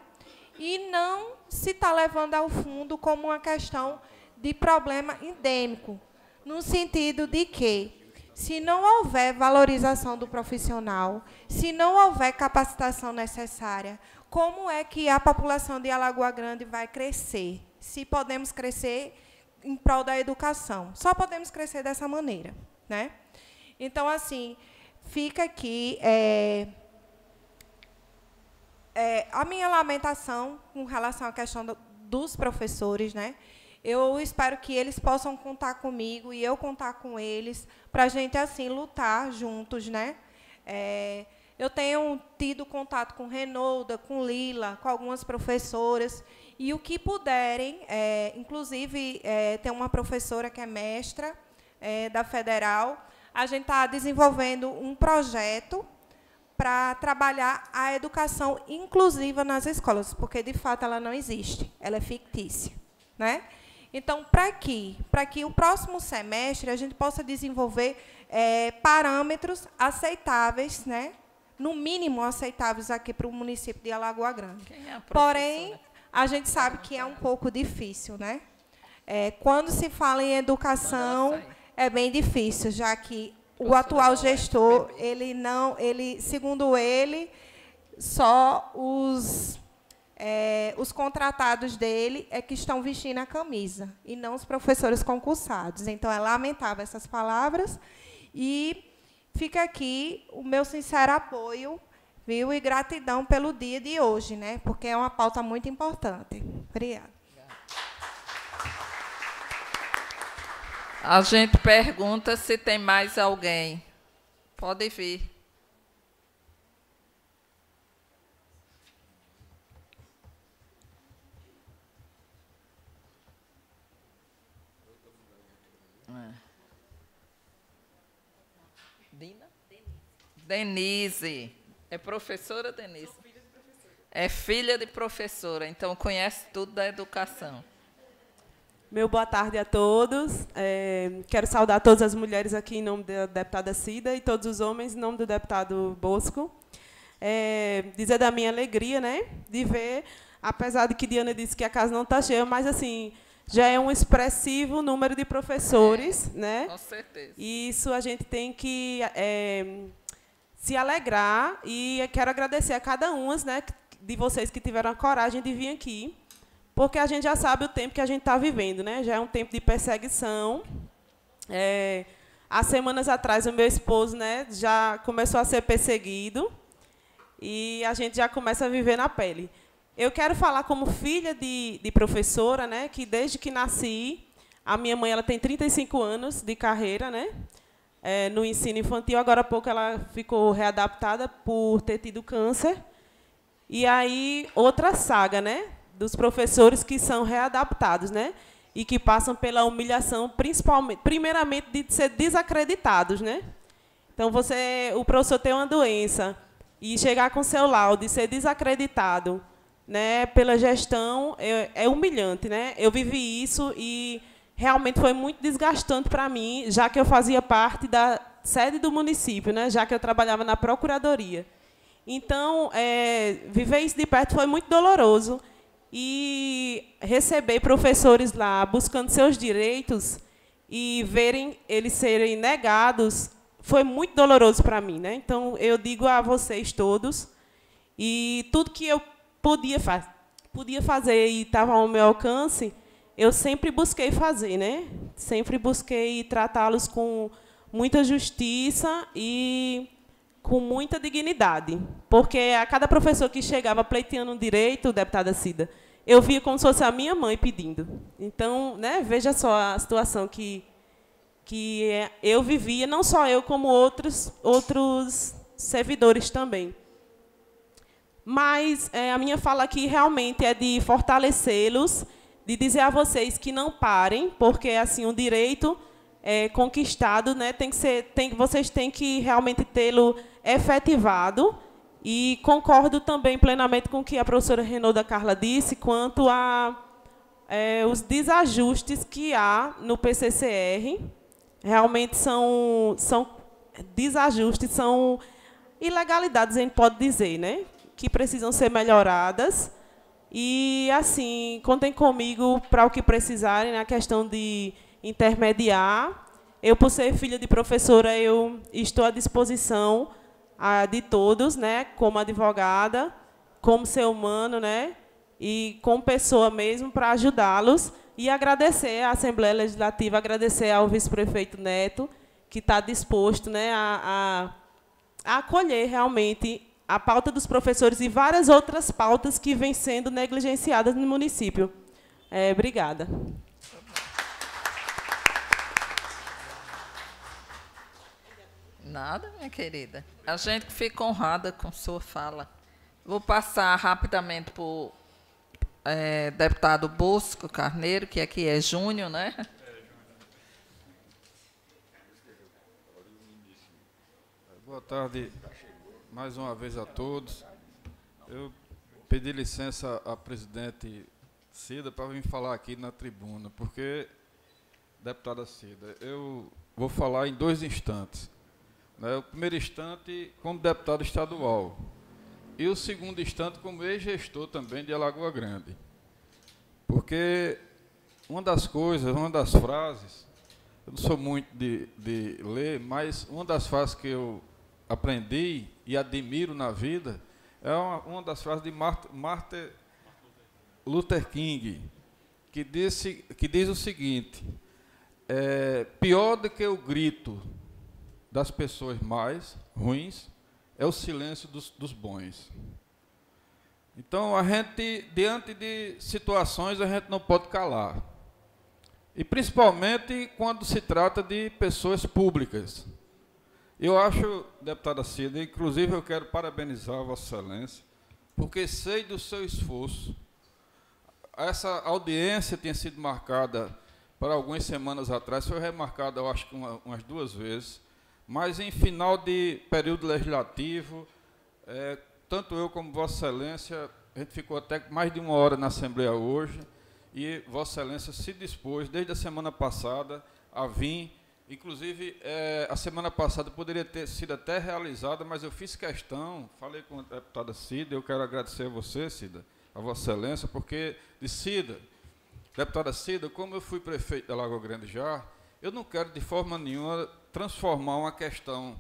e não se está levando ao fundo como uma questão de problema endêmico, no sentido de que, se não houver valorização do profissional, se não houver capacitação necessária, como é que a população de Alagoa Grande vai crescer? Se podemos crescer em prol da educação. Só podemos crescer dessa maneira, né? Então, assim, fica aqui a minha lamentação com relação à questão dos professores, né? Eu espero que eles possam contar comigo e eu contar com eles para a gente, assim, lutar juntos, né? Eu tenho tido contato com Renolda, com Lila, com algumas professoras, e o que puderem, inclusive, tem uma professora que é mestra da Federal, a gente está desenvolvendo um projeto para trabalhar a educação inclusiva nas escolas, porque, de fato, ela não existe, ela é fictícia, né? Então, para que o próximo semestre a gente possa desenvolver parâmetros aceitáveis, né? No mínimo aceitáveis aqui para o município de Alagoa Grande. Quem é a professora? Porém, a gente sabe que é um pouco difícil, né? Quando se fala em educação, é bem difícil, já que o atual gestor, segundo ele, só os contratados dele é que estão vestindo a camisa, e não os professores concursados. Então, é lamentável essas palavras, e fica aqui o meu sincero apoio, viu, e gratidão pelo dia de hoje, né, porque é uma pauta muito importante. Obrigada. A gente pergunta se tem mais alguém. Pode vir. Dina? Denise. É professora, Denise? Sou filha de professora. É filha de professora, então conhece tudo da educação. Meu boa tarde a todos. Quero saudar todas as mulheres aqui em nome da deputada Cida e todos os homens em nome do deputado Bosco. Dizer da minha alegria, né, de ver, apesar de que Diana disse que a casa não está cheia, mas assim, já é um expressivo número de professores, né? Com certeza. E isso a gente tem que se alegrar, e quero agradecer a cada uma, né, de vocês que tiveram a coragem de vir aqui, porque a gente já sabe o tempo que a gente está vivendo, né? Já é um tempo de perseguição. Há semanas atrás, o meu esposo, né, já começou a ser perseguido, e a gente já começa a viver na pele. Eu quero falar como filha de professora, né, que desde que nasci, a minha mãe ela tem 35 anos de carreira, né, no ensino infantil. Agora há pouco ela ficou readaptada por ter tido câncer. E aí, outra saga, né, dos professores que são readaptados, né, e que passam pela humilhação, primeiramente, de ser desacreditados, né? Então, o professor tem uma doença e chegar com seu laudo e ser desacreditado, né, pela gestão, é humilhante, né? Eu vivi isso e realmente foi muito desgastante para mim, já que eu fazia parte da sede do município, né, já que eu trabalhava na procuradoria. Então, viver isso de perto foi muito doloroso. E receber professores lá buscando seus direitos e verem eles serem negados foi muito doloroso para mim, né? Então, eu digo a vocês todos, e tudo que eu podia fazer e estava ao meu alcance, eu sempre busquei fazer, né? Sempre busquei tratá-los com muita justiça e com muita dignidade, porque a cada professor que chegava pleiteando um direito, deputada Cida, eu via como se fosse a minha mãe pedindo. Então, né, veja só a situação que eu vivia, não só eu, como outros servidores também. Mas a minha fala aqui realmente é de fortalecê-los, de dizer a vocês que não parem, porque assim um direito conquistado, né, vocês têm que realmente tê-lo efetivado. E concordo também plenamente com o que a professora Renolda Carla disse, quanto a os desajustes que há no PCCR. Realmente são desajustes, são ilegalidades, a gente pode dizer, né, que precisam ser melhoradas. E, assim, contem comigo para o que precisarem, na questão de intermediar. Eu, por ser filha de professora, eu estou à disposição de todos, né, como advogada, como ser humano, né, e como pessoa mesmo, para ajudá-los. E agradecer à Assembleia Legislativa, agradecer ao vice-prefeito Neto, que está disposto, né, a acolher realmente a pauta dos professores e várias outras pautas que vêm sendo negligenciadas no município. Obrigada. Nada, minha querida. A gente fica honrada com sua fala. Vou passar rapidamente para o deputado Bosco Carneiro, que aqui é Júnior, né? Boa tarde mais uma vez a todos. Eu pedi licença à presidente Cida para vir falar aqui na tribuna, porque, deputada Cida, eu vou falar em 2 instantes. Né? O primeiro instante como deputado estadual e o segundo instante como ex-gestor também de Alagoa Grande. Porque uma das frases, eu não sou muito de ler, mas uma das frases que eu aprendi e admiro na vida é uma das frases de Martin Luther King, que diz o seguinte: pior do que o grito das pessoas mais ruins é o silêncio dos bons. Então, a gente, diante de situações, a gente não pode calar. E, principalmente, quando se trata de pessoas públicas. Eu acho, deputada Cida, inclusive eu quero parabenizar a Vossa Excelência, porque sei do seu esforço. Essa audiência tinha sido marcada para algumas semanas atrás, foi remarcada, eu acho que umas 2 vezes, mas em final de período legislativo, tanto eu como Vossa Excelência, a gente ficou até mais de 1 hora na Assembleia hoje, e Vossa Excelência se dispôs, desde a semana passada, a vir. Inclusive, a semana passada poderia ter sido até realizada, mas eu fiz questão, falei com a deputada Cida, eu quero agradecer a você, Cida, a Vossa Excelência, porque, deputada Cida, como eu fui prefeito de Alagoa Grande já, eu não quero de forma nenhuma transformar uma questão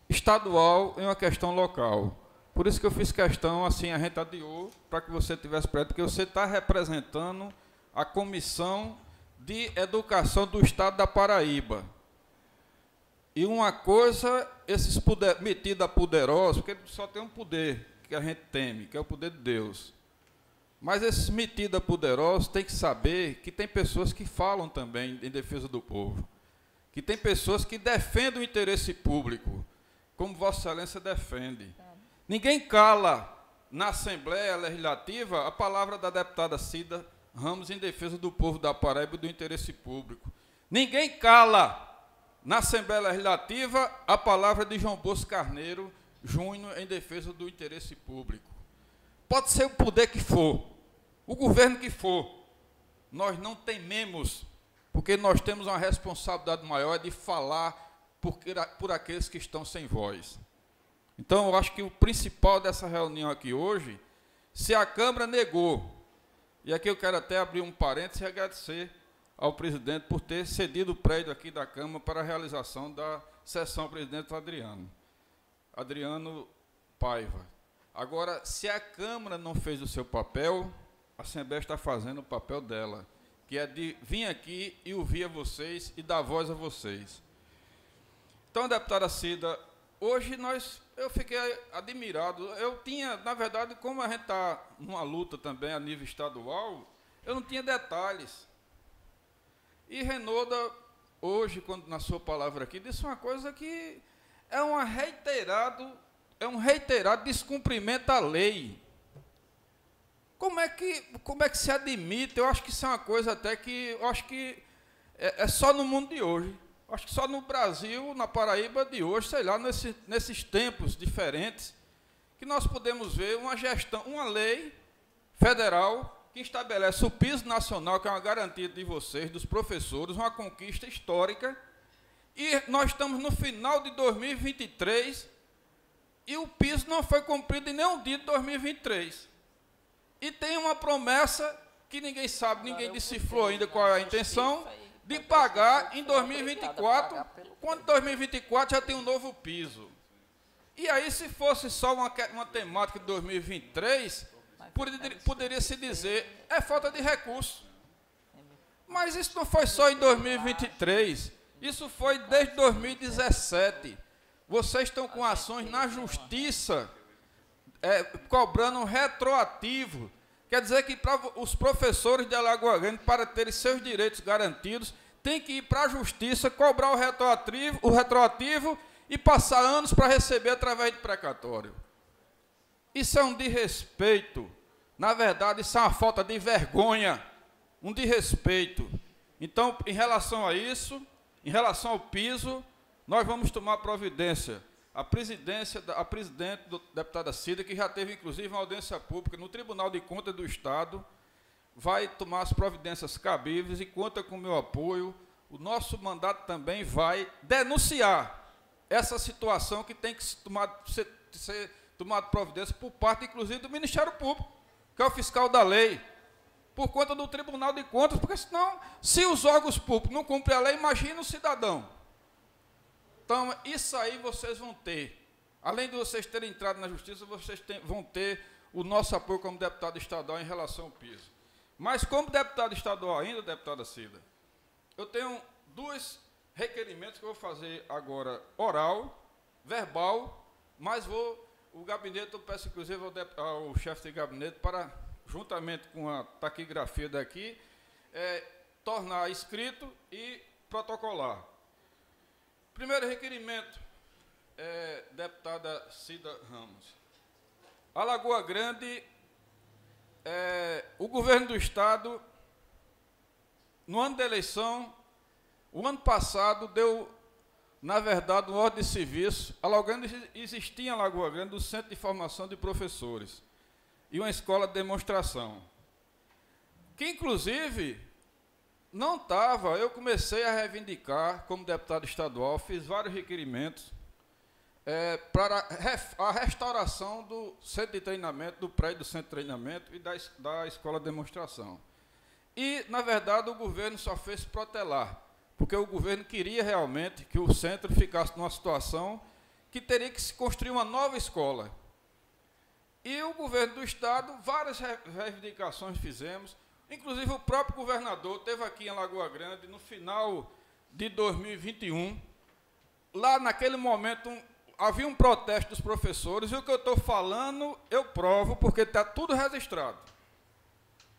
estadual em uma questão local. Por isso que eu fiz questão, assim, a gente adiou para que você tivesse perto, porque você está representando a Comissão de Educação do Estado da Paraíba. E uma coisa, esses metidos poderosos, porque só tem um poder que a gente teme, que é o poder de Deus. Mas esses metidos poderosos têm que saber que tem pessoas que falam também em defesa do povo. Que tem pessoas que defendem o interesse público, como Vossa Excelência defende. Ninguém cala na Assembleia Legislativa a palavra da deputada Cida Ramos em defesa do povo da Paraíba e do interesse público. Ninguém cala na Assembleia Legislativa a palavra de João Bosco Carneiro Júnior em defesa do interesse público. Pode ser o poder que for, o governo que for, nós não tememos, porque nós temos uma responsabilidade maior de falar por aqueles que estão sem voz. Então, eu acho que o principal dessa reunião aqui hoje, se a Câmara negou, e aqui eu quero até abrir um parênteses e agradecer ao presidente por ter cedido o prédio aqui da Câmara para a realização da sessão presidente Adriano Paiva. Agora, se a Câmara não fez o seu papel, a Assembleia está fazendo o papel dela, que é de vir aqui e ouvir a vocês e dar voz a vocês. Então, deputada Cida, hoje eu fiquei admirado. Eu tinha, na verdade, como a gente está numa luta também a nível estadual, eu não tinha detalhes. E Renolda, hoje, quando na sua palavra aqui, disse uma coisa que é um reiterado descumprimento da lei. Como é que se admite? Eu acho que isso é uma coisa até que eu acho que é só no mundo de hoje. Eu acho que só no Brasil, na Paraíba de hoje, sei lá, nesses tempos diferentes, que nós podemos ver uma gestão, uma lei federal que estabelece o piso nacional, que é uma garantia de vocês, dos professores, uma conquista histórica, e nós estamos no final de 2023 e o piso não foi cumprido em nenhum dia de 2023. E tem uma promessa que ninguém sabe, ninguém decifrou ainda qual é a intenção, de pagar em 2024, quando 2024 já tem um novo piso. E aí, se fosse só uma temática de 2023, poderia se dizer, é falta de recurso. Mas isso não foi só em 2023, isso foi desde 2017. Vocês estão com ações na justiça, cobrando um retroativo. Quer dizer que para os professores de Alagoa Grande, para terem seus direitos garantidos, tem que ir para a justiça, cobrar o retroativo e passar anos para receber através de precatório. Isso é um desrespeito. Na verdade, isso é uma falta de vergonha, um desrespeito. Então, em relação a isso, em relação ao piso, nós vamos tomar providência. A presidente, deputada Cida, que já teve, inclusive, uma audiência pública no Tribunal de Contas do Estado, vai tomar as providências cabíveis e conta com o meu apoio. O nosso mandato também vai denunciar essa situação que tem que ser tomada providência por parte, inclusive, do Ministério Público, que é o fiscal da lei, por conta do Tribunal de Contas, porque senão, se os órgãos públicos não cumprem a lei, imagina o cidadão. Então, isso aí vocês vão ter. Além de vocês terem entrado na justiça, vocês vão ter o nosso apoio como deputado estadual em relação ao piso. Mas, como deputado estadual ainda, deputada Cida, eu tenho 2 requerimentos que eu vou fazer agora, oral, verbal, mas o gabinete, eu peço inclusive ao chefe de gabinete para, juntamente com a taquigrafia daqui, tornar escrito e protocolar. Primeiro requerimento, deputada Cida Ramos. Alagoa Grande, o governo do Estado, no ano da eleição, o ano passado, deu, na verdade, uma ordem de serviço. Alagoa Grande existia em Alagoa Grande um centro de formação de professores e uma escola de demonstração, que, inclusive, não estava, eu comecei a reivindicar, como deputado estadual, fiz vários requerimentos para a restauração do centro de treinamento, do prédio do centro de treinamento e da escola de demonstração. E, na verdade, o governo só fez protelar, porque o governo queria realmente que o centro ficasse numa situação que teria que se construir uma nova escola. E o governo do Estado, várias reivindicações fizemos, inclusive o próprio governador esteve aqui em Alagoa Grande no final de 2021. Lá naquele momento havia um protesto dos professores, e o que eu estou falando eu provo, porque está tudo registrado.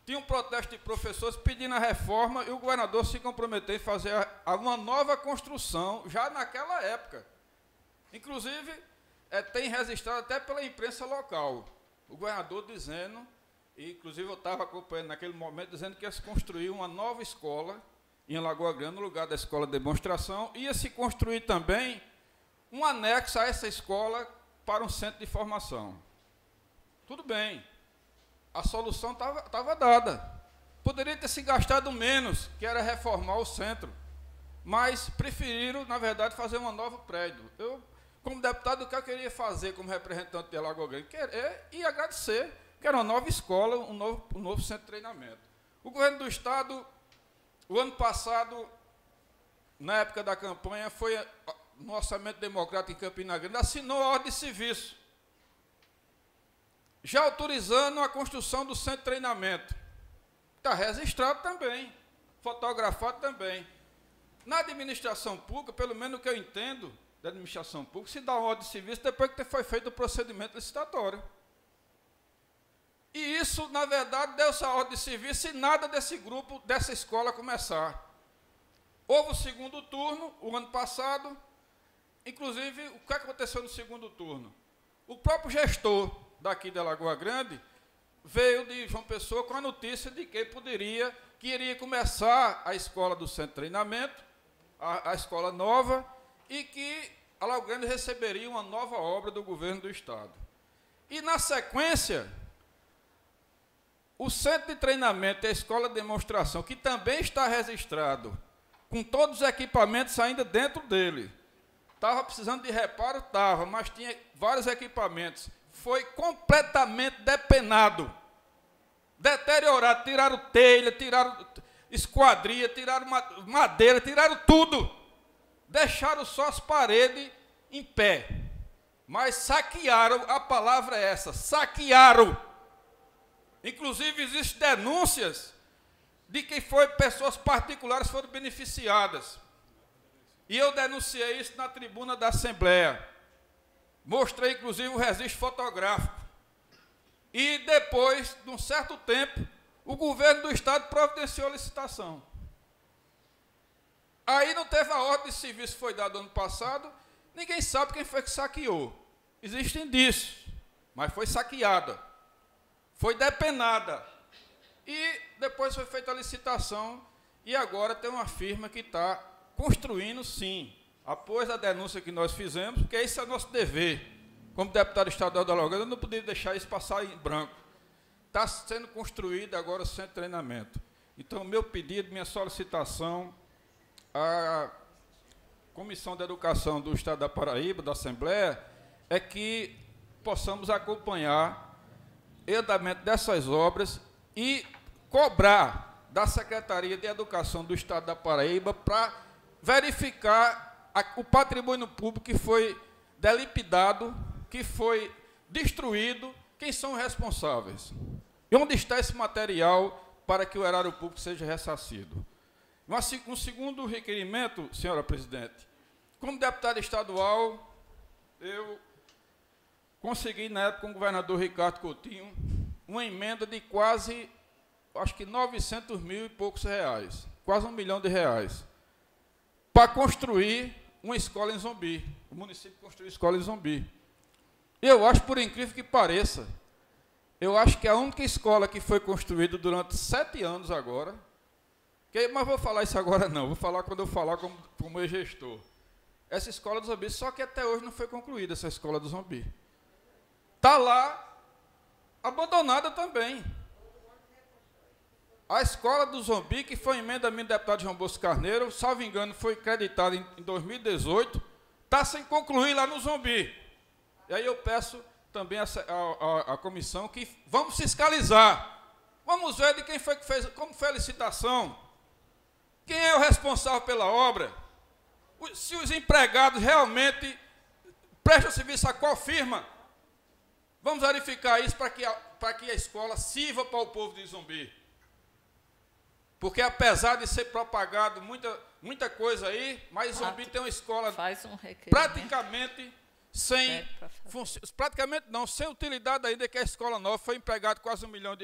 Tinha um protesto de professores pedindo a reforma e o governador se comprometeu em fazer uma nova construção já naquela época. Inclusive, tem registrado até pela imprensa local. O governador dizendo, e inclusive eu estava acompanhando naquele momento, dizendo que ia se construir uma nova escola em Alagoa Grande, no lugar da escola de demonstração, ia se construir também um anexo a essa escola para um centro de formação. Tudo bem, a solução estava dada. Poderia ter se gastado menos, que era reformar o centro, mas preferiram, na verdade, fazer um novo prédio. Eu, como deputado, o que eu queria fazer como representante de Alagoa Grande e agradecer, que era uma nova escola, um novo centro de treinamento. O governo do Estado, o ano passado, na época da campanha, foi no Orçamento Democrático em Campina Grande, assinou a ordem de serviço, já autorizando a construção do centro de treinamento. Está registrado também, fotografado também. Na administração pública, pelo menos o que eu entendo da administração pública, se dá uma ordem de serviço depois que foi feito o procedimento licitatório. E isso, na verdade, deu essa ordem de serviço e nada desse grupo, dessa escola começar. Houve o segundo turno, o ano passado. Inclusive, o que aconteceu no segundo turno? O próprio gestor daqui de Alagoa Grande veio de João Pessoa com a notícia de que iria começar a escola do centro de treinamento, a escola nova, e que Alagoa Grande receberia uma nova obra do governo do Estado. E, na sequência, o centro de treinamento e a escola de demonstração, que também está registrado, com todos os equipamentos ainda dentro dele. Estava precisando de reparo? Estava, mas tinha vários equipamentos. Foi completamente depenado, deteriorado, tiraram telha, tiraram esquadria, tiraram madeira, tiraram tudo. Deixaram só as paredes em pé. Mas saquearam, a palavra é essa, saquearam. Inclusive, existem denúncias de que pessoas particulares foram beneficiadas. E eu denunciei isso na tribuna da Assembleia. Mostrei, inclusive, o registro fotográfico. E depois de um certo tempo, o governo do Estado providenciou a licitação. Aí não teve a ordem de serviço que foi dada ano passado, ninguém sabe quem foi que saqueou. Existem indícios, mas foi saqueada, foi depenada. E depois foi feita a licitação, e agora tem uma firma que está construindo, sim, após a denúncia que nós fizemos, porque esse é o nosso dever. Como deputado estadual da Alagoas, eu não poderia deixar isso passar em branco. Está sendo construído agora o centro de treinamento. Então, meu pedido, minha solicitação à Comissão de Educação do Estado da Paraíba, da Assembleia, é que possamos acompanhar o andamento dessas obras e cobrar da Secretaria de Educação do Estado da Paraíba para verificar o patrimônio público que foi delipidado, que foi destruído, quem são os responsáveis. E onde está esse material para que o erário público seja ressarcido? Um segundo requerimento, senhora presidente. Como deputado estadual, eu consegui, na época, com o governador Ricardo Coutinho, uma emenda de quase, acho que 900 mil e poucos reais, quase R$1 milhão, para construir uma escola em Zombi. O município construiu escola em Zombi. Eu acho, por incrível que pareça, eu acho que a única escola que foi construída durante 7 anos agora, mas vou falar isso agora não, vou falar quando eu falar como ex-gestor. Essa escola do Zombi, só que até hoje não foi concluída essa escola do Zombi. Está lá, abandonada também. A escola do Zombi, que foi emenda minha do deputado João Bosco Carneiro, salvo engano, foi creditada em 2018, está sem concluir lá no Zombi. E aí eu peço também à comissão que vamos fiscalizar. Vamos ver de quem foi que fez, como foi a licitação. Quem é o responsável pela obra? Se os empregados realmente prestam serviço a qual firma? Vamos verificar isso para que a escola sirva para o povo de Zombi. Porque apesar de ser propagado muita coisa aí, mas Zombi tem uma escola praticamente sem utilidade ainda, que a escola nova foi empregado quase R$1 milhão.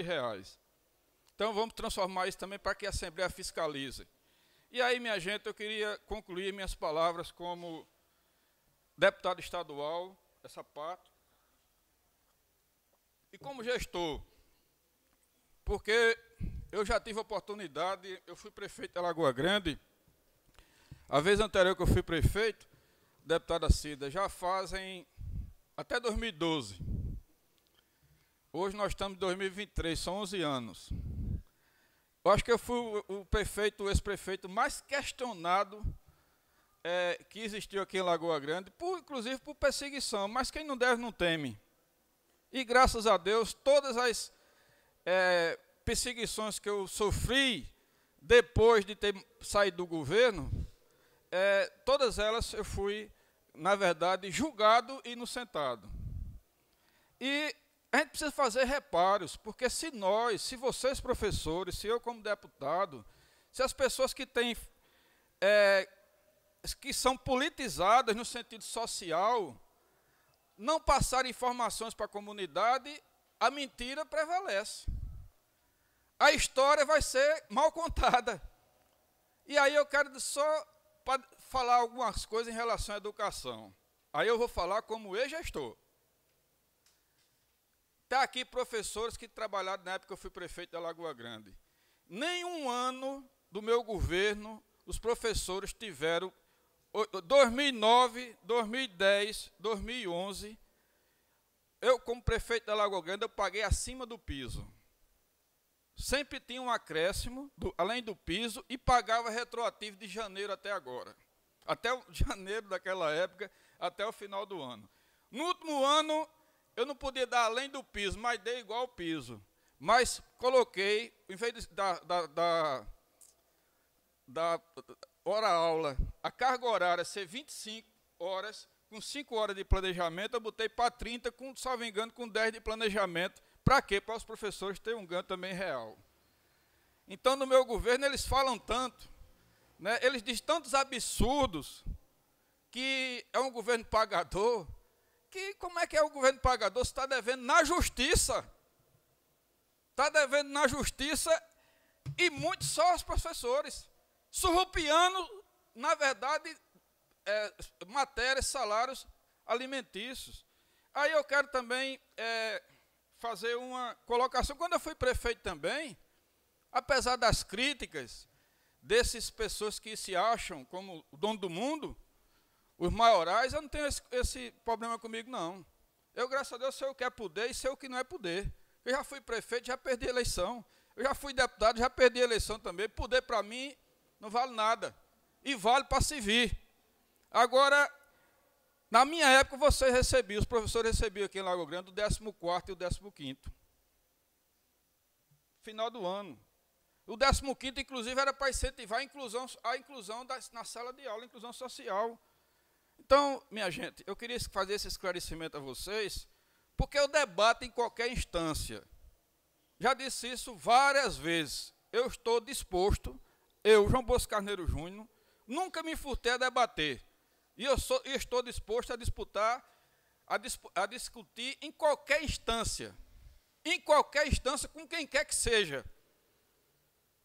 Então vamos transformar isso também para que a Assembleia fiscalize. E aí, minha gente, eu queria concluir minhas palavras como deputado estadual, essa parte, e como gestor, porque eu já tive a oportunidade, eu fui prefeito de Alagoa Grande, a vez anterior que eu fui prefeito, deputada Cida, já fazem até 2012. Hoje nós estamos em 2023, são 11 anos. Eu acho que eu fui o ex-prefeito mais questionado que existiu aqui em Lagoa Grande, inclusive por perseguição, mas quem não deve não teme. E graças a Deus, todas as perseguições que eu sofri depois de ter saído do governo, todas elas eu fui, na verdade, julgado e inocentado. E a gente precisa fazer reparos, porque se vocês professores, se eu como deputado, se as pessoas que são politizadas no sentido social, não passarem informações para a comunidade, a mentira prevalece. A história vai ser mal contada. E aí eu quero só falar algumas coisas em relação à educação. Aí eu vou falar como ex-gestor. Está aqui professores que trabalharam na época que eu fui prefeito da Lagoa Grande. Nenhum ano do meu governo os professores tiveram 2009, 2010, 2011, eu como prefeito da Lagoa Grande, eu paguei acima do piso. Sempre tinha um acréscimo, além do piso, e pagava retroativo de janeiro até agora. Até o janeiro daquela época, até o final do ano. No último ano, eu não podia dar além do piso, mas dei igual ao piso. Mas coloquei, em vez da hora-aula, a carga horária ser 25 horas, com 5 horas de planejamento, eu botei para 30, com, salvo engano, com 10 de planejamento. Para quê? Para os professores terem um ganho também real. Então, no meu governo, eles falam tanto, né, eles dizem tantos absurdos, que é um governo pagador, que como é que é o governo pagador? Você está devendo na justiça. Está devendo na justiça e muitos só os professores. Surrupiando, na verdade, matérias, salários alimentícios. Aí eu quero também fazer uma colocação. Quando eu fui prefeito também, apesar das críticas dessas pessoas que se acham como o dono do mundo, os maiorais, eu não tenho esse problema comigo, não. Eu, graças a Deus, sei o que é poder e sei o que não é poder. Eu já fui prefeito, já perdi a eleição. Eu já fui deputado, já perdi a eleição também. Poder, para mim, não vale nada. E vale para servir. Agora, na minha época, vocês recebiam, os professores recebiam aqui em Lagoa Grande o 14º e o 15º. Final do ano. O 15º, inclusive, era para incentivar a inclusão na sala de aula, a inclusão social. Então, minha gente, eu queria fazer esse esclarecimento a vocês, porque o debate em qualquer instância, já disse isso várias vezes, eu estou disposto, eu, João Bosco Carneiro Júnior, nunca me furtei a debater, e eu estou disposto a disputar, a discutir em qualquer instância, com quem quer que seja,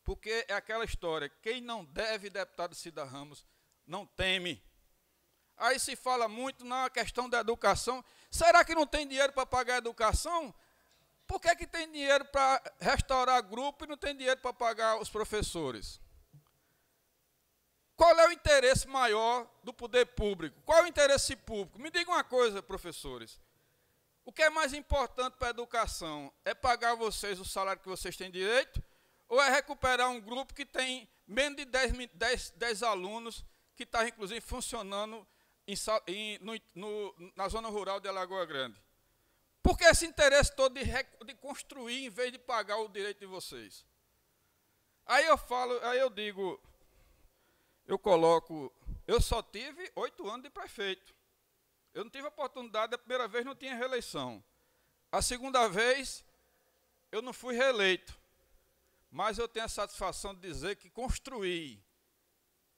porque é aquela história, quem não deve, deputado Cida Ramos, não teme. Aí se fala muito na questão da educação. Será que não tem dinheiro para pagar a educação? Por que tem dinheiro para restaurar grupo e não tem dinheiro para pagar os professores? Qual é o interesse maior do poder público? Qual é o interesse público? Me diga uma coisa, professores. O que é mais importante para a educação? É pagar vocês o salário que vocês têm direito? Ou é recuperar um grupo que tem menos de 10 alunos, que está, inclusive, funcionando na zona rural de Lagoa Grande? Por que esse interesse todo de construir em vez de pagar o direito de vocês? Aí eu digo, eu só tive 8 anos de prefeito. Eu não tive oportunidade, a primeira vez não tinha reeleição. A segunda vez, eu não fui reeleito. Mas eu tenho a satisfação de dizer que construí.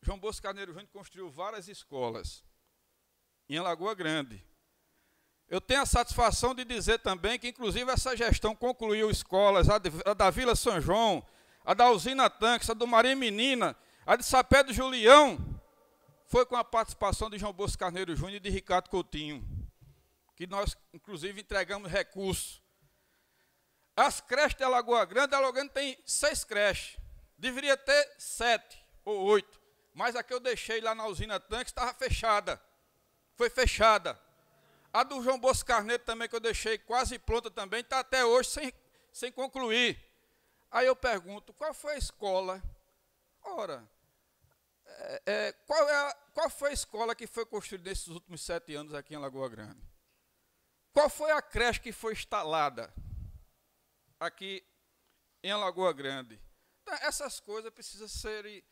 João Bosco Carneiro Júnior construiu várias escolas em Lagoa Grande. Eu tenho a satisfação de dizer também que, inclusive, essa gestão concluiu escolas, a da Vila São João, a da Usina Tanques, a do Maria Menina, a de Sapé do Julião, foi com a participação de João Bosco Carneiro Júnior e de Ricardo Coutinho, que nós, inclusive, entregamos recursos. As creches de Lagoa Grande tem 6 creches, deveria ter 7 ou 8, mas a que eu deixei lá na Usina Tanques estava fechada, foi fechada. A do João Bosco Carneiro também, que eu deixei quase pronta também, está até hoje sem concluir. Aí eu pergunto, qual foi a escola? Ora, qual foi a escola que foi construída nesses últimos 7 anos aqui em Lagoa Grande? Qual foi a creche que foi instalada aqui em Lagoa Grande? Então, essas coisas precisam ser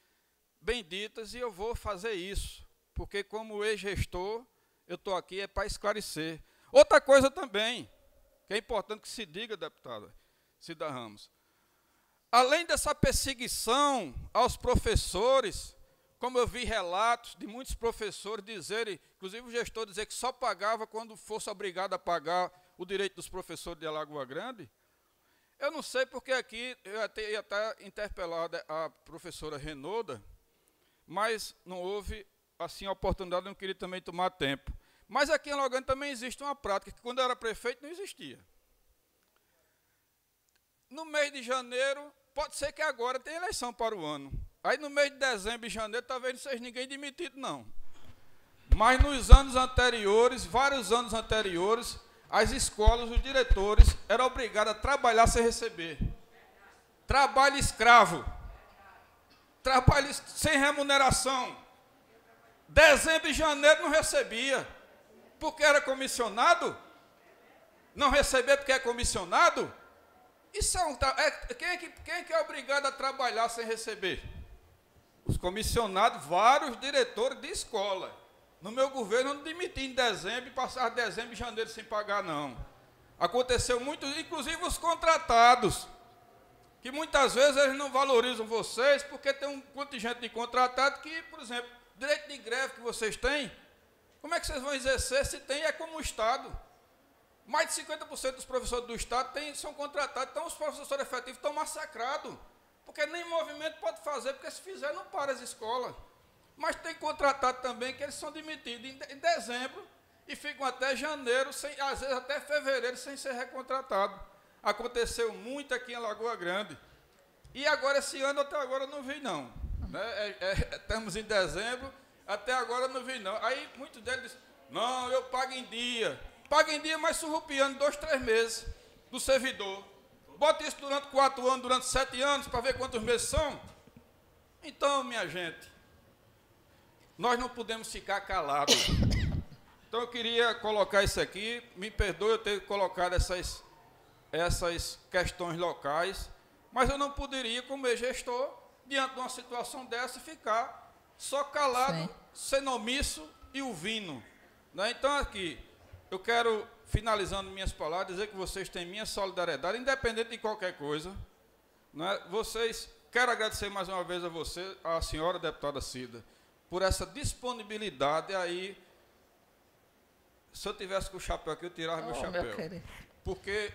bem ditas e eu vou fazer isso, porque como ex-gestor, eu estou aqui para esclarecer. Outra coisa também, que é importante que se diga, deputada Cida Ramos, além dessa perseguição aos professores, como eu vi relatos de muitos professores dizerem, inclusive o gestor dizer que só pagava quando fosse obrigado a pagar o direito dos professores de Lagoa Grande, eu não sei porque aqui, eu ia até interpelar a professora Renolda, mas não houve assim a oportunidade, não queria também tomar tempo. Mas aqui em Lagoa Grande também existe uma prática que quando eu era prefeito não existia. no mês de janeiro, pode ser que agora tenha eleição para o ano. Aí no mês de dezembro e janeiro, talvez não seja ninguém demitido, não. Mas nos anos anteriores, vários anos anteriores, as escolas, os diretores, eram obrigados a trabalhar sem receber. Trabalho escravo. Trabalho sem remuneração. Dezembro e janeiro não recebia. Porque era comissionado? Não receber porque é comissionado? Isso quem é que é obrigado a trabalhar sem receber? Os comissionados, vários diretores de escola. No meu governo, eu não demiti em dezembro e passava dezembro e janeiro sem pagar, não. Aconteceu muito, inclusive os contratados, que muitas vezes eles não valorizam vocês, porque tem um contingente de contratados que, por exemplo, direito de greve que vocês têm, como é que vocês vão exercer se tem? É como o Estado. Mais de 50% dos professores do Estado são contratados, então os professores efetivos estão massacrados, porque nem movimento pode fazer, porque se fizer não para as escolas. Mas tem contratado também que eles são demitidos em dezembro e ficam até janeiro, às vezes até fevereiro, sem ser recontratados. Aconteceu muito aqui em Lagoa Grande. E agora, esse ano, até agora, eu não vi, não. Né? Estamos em dezembro, até agora eu não vi, não. Aí muitos deles dizem, não, eu pago em dia. Paga em dia, mas surrupiando 2, 3 meses do servidor. Bota isso durante 4 anos, durante 7 anos, para ver quantos meses são. Então, minha gente, nós não podemos ficar calados. Então, eu queria colocar isso aqui. Me perdoe eu ter colocado essas questões locais, mas eu não poderia, como gestor, diante de uma situação dessa, ficar só calado, sim, sendo omisso e ouvindo. Né? Então, aqui, eu quero, finalizando minhas palavras, dizer que vocês têm minha solidariedade, independente de qualquer coisa. Né? Quero agradecer mais uma vez a você, a senhora deputada Cida, por essa disponibilidade. Aí, se eu tivesse com o chapéu aqui, eu tirava meu chapéu. Porque,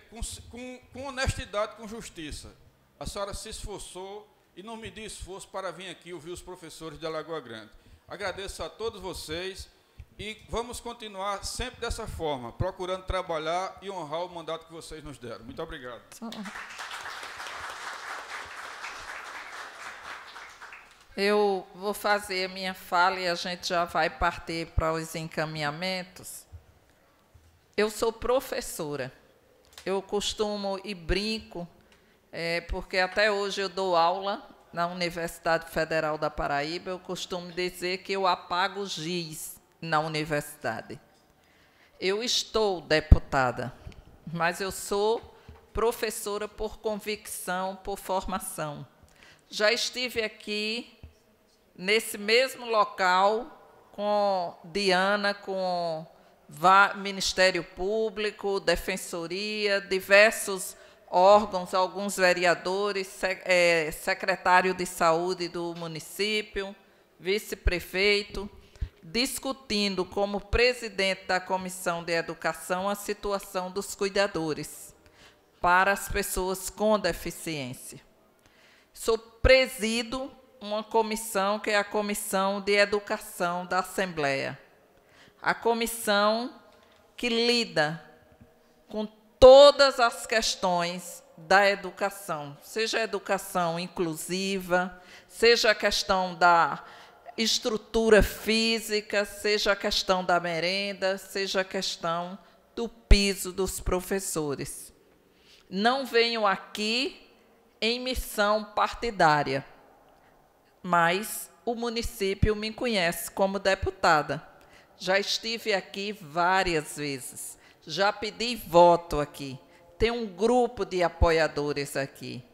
com honestidade, com justiça, a senhora se esforçou e não mediu esforço para vir aqui ouvir os professores de Alagoa Grande. Agradeço a todos vocês. E vamos continuar sempre dessa forma, procurando trabalhar e honrar o mandato que vocês nos deram. Muito obrigado. Eu vou fazer a minha fala e a gente já vai partir para os encaminhamentos. Eu sou professora. Eu costumo e brinco, porque até hoje eu dou aula na Universidade Federal da Paraíba. Eu costumo dizer que eu apago giz na universidade. Eu estou deputada, mas eu sou professora por convicção, por formação. Já estive aqui, nesse mesmo local, com Diana, com Ministério Público, Defensoria, diversos órgãos, alguns vereadores, secretário de saúde do município, vice-prefeito, discutindo como presidente da Comissão de Educação a situação dos cuidadores para as pessoas com deficiência. Presido uma comissão que é a Comissão de Educação da Assembleia, a comissão que lida com todas as questões da educação, seja a educação inclusiva, seja a questão da estrutura física, seja a questão da merenda, seja a questão do piso dos professores. Não venho aqui em missão partidária, mas o município me conhece como deputada. Já estive aqui várias vezes, já pedi voto aqui, tem um grupo de apoiadores aqui.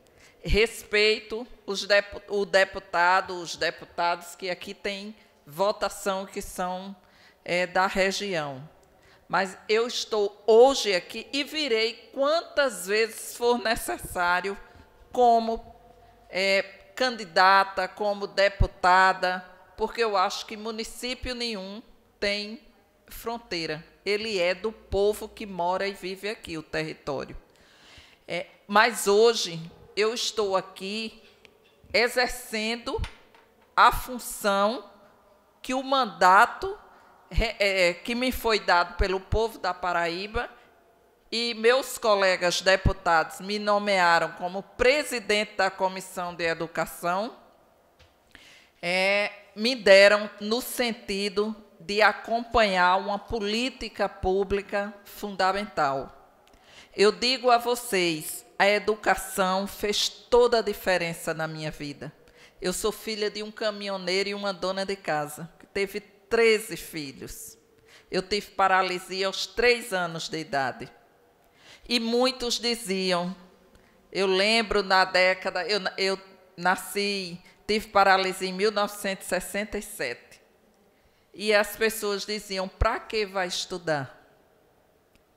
Respeito os deputados que aqui têm votação, que são da região. Mas eu estou hoje aqui e virei quantas vezes for necessário como candidata, como deputada, porque eu acho que município nenhum tem fronteira. Ele é do povo que mora e vive aqui, o território. Mas hoje eu estou aqui exercendo a função que o mandato que me foi dado pelo povo da Paraíba e meus colegas deputados me nomearam como presidente da Comissão de Educação, me deram no sentido de acompanhar uma política pública fundamental. Eu digo a vocês, a educação fez toda a diferença na minha vida. Eu sou filha de um caminhoneiro e uma dona de casa, que teve 13 filhos. Eu tive paralisia aos 3 anos de idade. E muitos diziam, eu lembro na década, eu nasci, tive paralisia em 1967. E as pessoas diziam, para que vai estudar?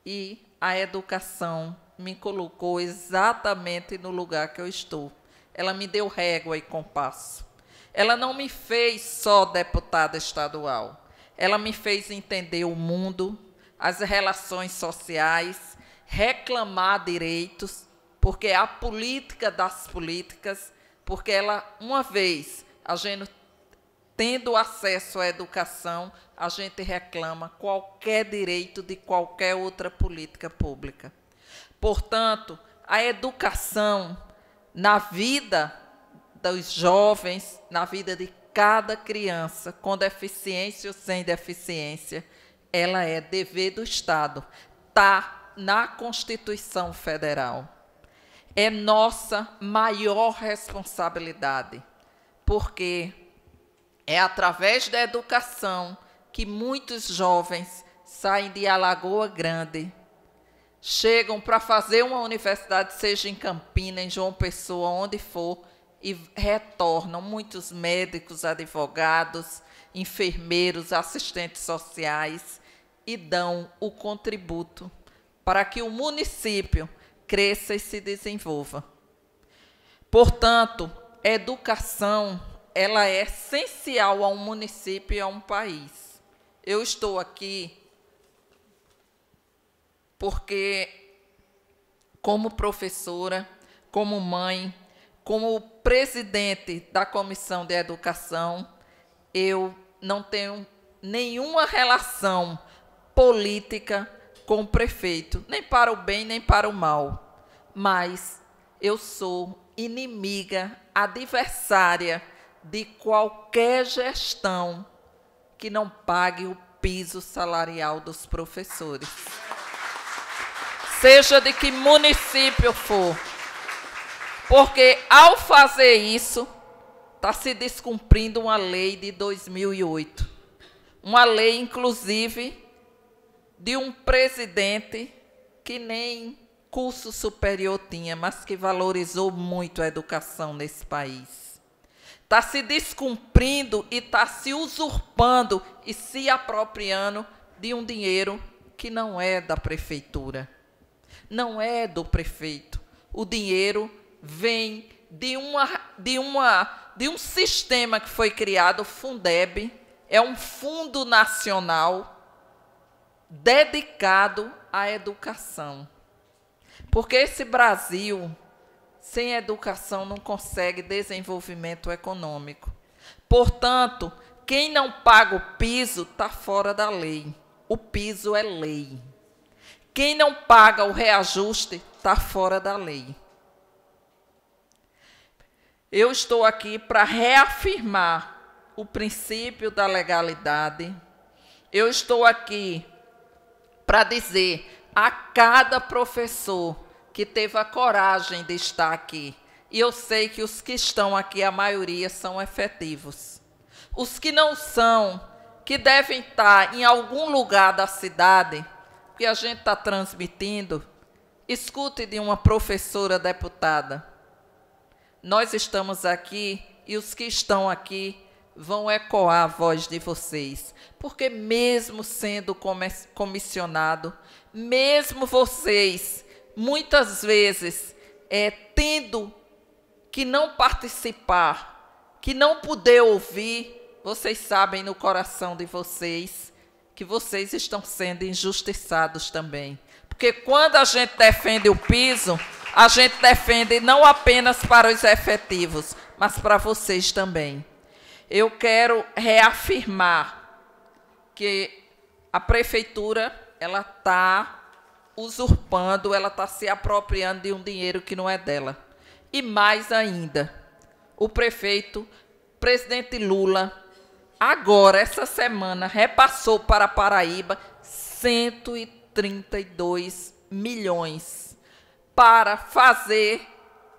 E a educação me colocou exatamente no lugar que eu estou. Ela me deu régua e compasso. Ela não me fez só deputada estadual. Ela me fez entender o mundo, as relações sociais, reclamar direitos, porque é a política das políticas, porque ela, uma vez, a gente tendo acesso à educação, a gente reclama qualquer direito de qualquer outra política pública. Portanto, a educação na vida dos jovens, na vida de cada criança, com deficiência ou sem deficiência, ela é dever do Estado. Está na Constituição Federal. É nossa maior responsabilidade, porque é através da educação que muitos jovens saem de Alagoa Grande, chegam para fazer uma universidade, seja em Campinas, em João Pessoa, onde for, e retornam muitos médicos, advogados, enfermeiros, assistentes sociais, e dão o contributo para que o município cresça e se desenvolva. Portanto, a educação, ela é essencial a um município e a um país. Eu estou aqui porque, como professora, como mãe, como presidente da Comissão de Educação, eu não tenho nenhuma relação política com o prefeito, nem para o bem, nem para o mal. Mas eu sou inimiga, adversária de qualquer gestão que não pague o piso salarial dos professores. Seja de que município for. Porque, ao fazer isso, está se descumprindo uma lei de 2008. Uma lei, inclusive, de um presidente que nem curso superior tinha, mas que valorizou muito a educação nesse país. Está se descumprindo e está se usurpando e se apropriando de um dinheiro que não é da prefeitura, não é do prefeito. O dinheiro vem de um sistema que foi criado, o Fundeb, é um fundo nacional dedicado à educação. Porque esse Brasil, sem educação, não consegue desenvolvimento econômico. Portanto, quem não paga o piso está fora da lei. O piso é lei. Quem não paga o reajuste está fora da lei. Eu estou aqui para reafirmar o princípio da legalidade. Eu estou aqui para dizer a cada professor que teve a coragem de estar aqui, e eu sei que os que estão aqui, a maioria, são efetivos. Os que não são, que devem estar em algum lugar da cidade, que a gente está transmitindo, escute de uma professora deputada. Nós estamos aqui e os que estão aqui vão ecoar a voz de vocês, porque mesmo sendo comissionado, mesmo vocês, muitas vezes, tendo que não participar, que não poder ouvir, vocês sabem no coração de vocês que vocês estão sendo injustiçados também. Porque quando a gente defende o piso, a gente defende não apenas para os efetivos, mas para vocês também. Eu quero reafirmar que a prefeitura ela está usurpando, ela está se apropriando de um dinheiro que não é dela. E mais ainda, o presidente Lula, agora, essa semana, repassou para a Paraíba 132 milhões para fazer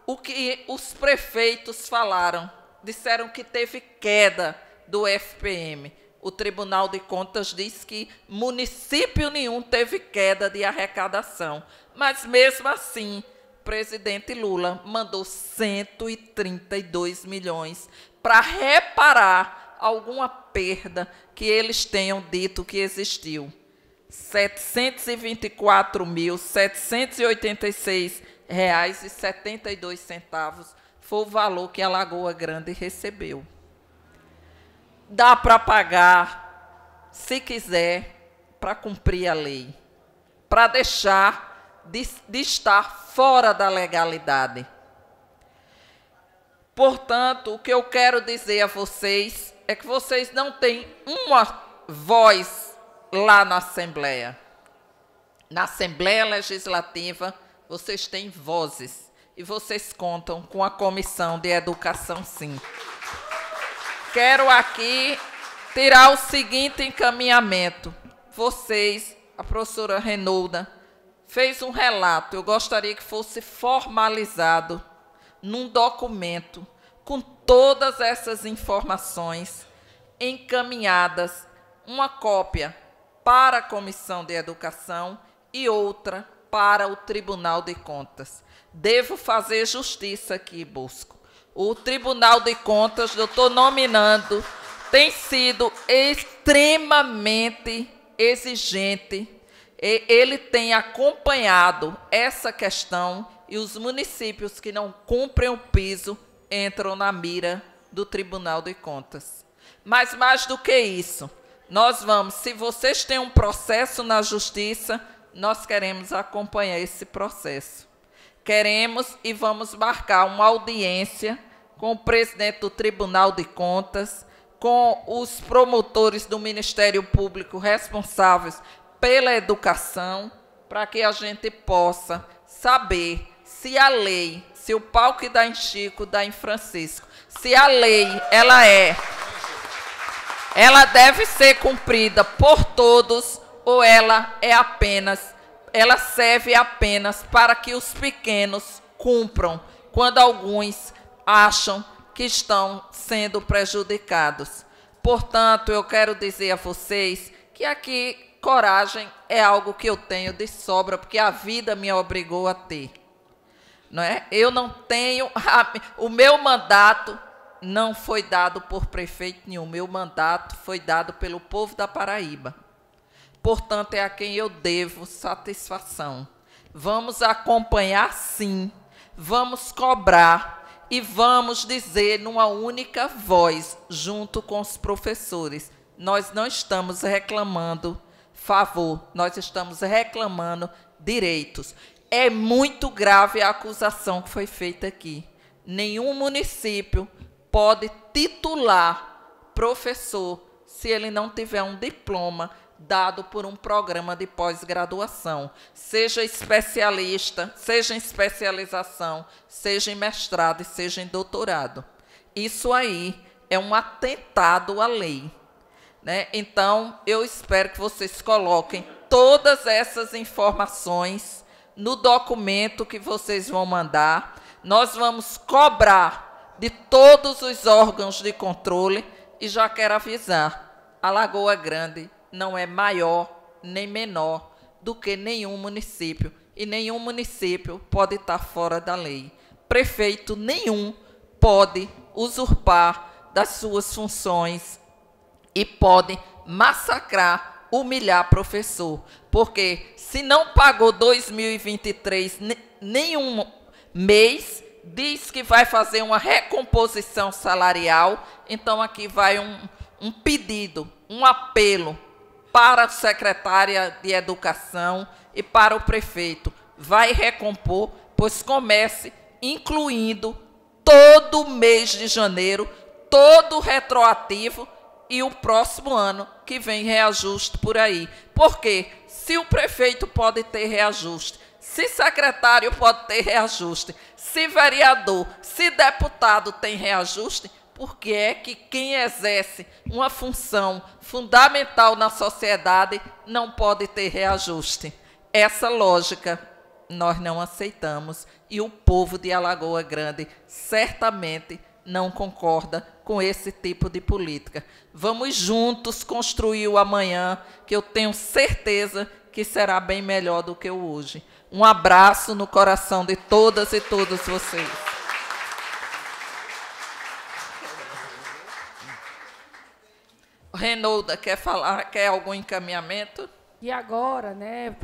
o que os prefeitos falaram. Disseram que teve queda do FPM. O Tribunal de Contas diz que município nenhum teve queda de arrecadação. Mas, mesmo assim, o presidente Lula mandou 132 milhões para reparar alguma perda que eles tenham dito que existiu. R$ 724.786,72 foi o valor que a Lagoa Grande recebeu. Dá para pagar, se quiser, para cumprir a lei, para deixar de estar fora da legalidade. Portanto, o que eu quero dizer a vocês é que vocês não têm uma voz lá na Assembleia. Na Assembleia Legislativa, vocês têm vozes e vocês contam com a Comissão de Educação, sim. Quero aqui tirar o seguinte encaminhamento. Vocês, a professora Renolda, fez um relato. Eu gostaria que fosse formalizado num documento com todas essas informações encaminhadas, uma cópia para a Comissão de Educação e outra para o Tribunal de Contas. Devo fazer justiça aqui, Bosco. O Tribunal de Contas, eu estou nominando, tem sido extremamente exigente. Ele tem acompanhado essa questão e os municípios que não cumprem o piso entram na mira do Tribunal de Contas. Mas, mais do que isso, nós vamos, se vocês têm um processo na Justiça, nós queremos acompanhar esse processo. Queremos e vamos marcar uma audiência com o presidente do Tribunal de Contas, com os promotores do Ministério Público responsáveis pela educação, para que a gente possa saber se a lei, se o pau que dá em Chico dá em Francisco, se a lei ela deve ser cumprida por todos ou ela serve apenas para que os pequenos cumpram, quando alguns acham que estão sendo prejudicados. Portanto, eu quero dizer a vocês que aqui coragem é algo que eu tenho de sobra, porque a vida me obrigou a ter. Não é? Eu não tenho... O meu mandato não foi dado por prefeito nenhum. O meu mandato foi dado pelo povo da Paraíba. Portanto, é a quem eu devo satisfação. Vamos acompanhar, sim. Vamos cobrar e vamos dizer numa única voz, junto com os professores. Nós não estamos reclamando favor, nós estamos reclamando direitos. É muito grave a acusação que foi feita aqui. Nenhum município pode titular professor se ele não tiver um diploma dado por um programa de pós-graduação, seja especialista, seja em especialização, seja em mestrado e seja em doutorado. Isso aí é um atentado à lei, né? Então, eu espero que vocês coloquem todas essas informações no documento que vocês vão mandar. Nós vamos cobrar de todos os órgãos de controle e já quero avisar, a Lagoa Grande não é maior nem menor do que nenhum município, e nenhum município pode estar fora da lei. Prefeito nenhum pode usurpar das suas funções e pode massacrar, humilhar professor, porque se não pagou 2023 nenhum mês, diz que vai fazer uma recomposição salarial, então aqui vai um pedido, um apelo para a secretária de Educação e para o prefeito. Vai recompor, pois comece incluindo todo mês de janeiro, todo retroativo e o próximo ano que vem reajuste por aí. Porque se o prefeito pode ter reajuste, se secretário pode ter reajuste, se vereador, se deputado tem reajuste, por que é que quem exerce uma função fundamental na sociedade não pode ter reajuste? Essa lógica nós não aceitamos e o povo de Alagoa Grande certamente não concorda com esse tipo de política. Vamos juntos construir o amanhã, que eu tenho certeza que será bem melhor do que o hoje. Um abraço no coração de todas e todos vocês. Renolda, quer falar, quer algum encaminhamento? E agora, né,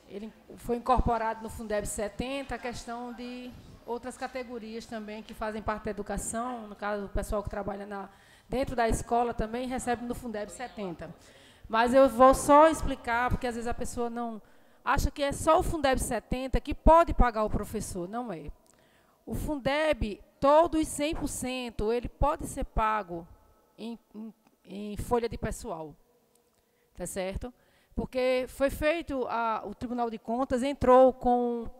ele foi incorporado no Fundeb 70 a questão de outras categorias também que fazem parte da educação, no caso, o pessoal que trabalha dentro da escola também recebe no Fundeb 70. Mas eu vou só explicar, porque às vezes a pessoa não acha que é só o Fundeb 70 que pode pagar o professor. Não é. O Fundeb, todos 100%, ele pode ser pago em folha de pessoal, tá certo? Porque foi feito, o Tribunal de Contas entrou com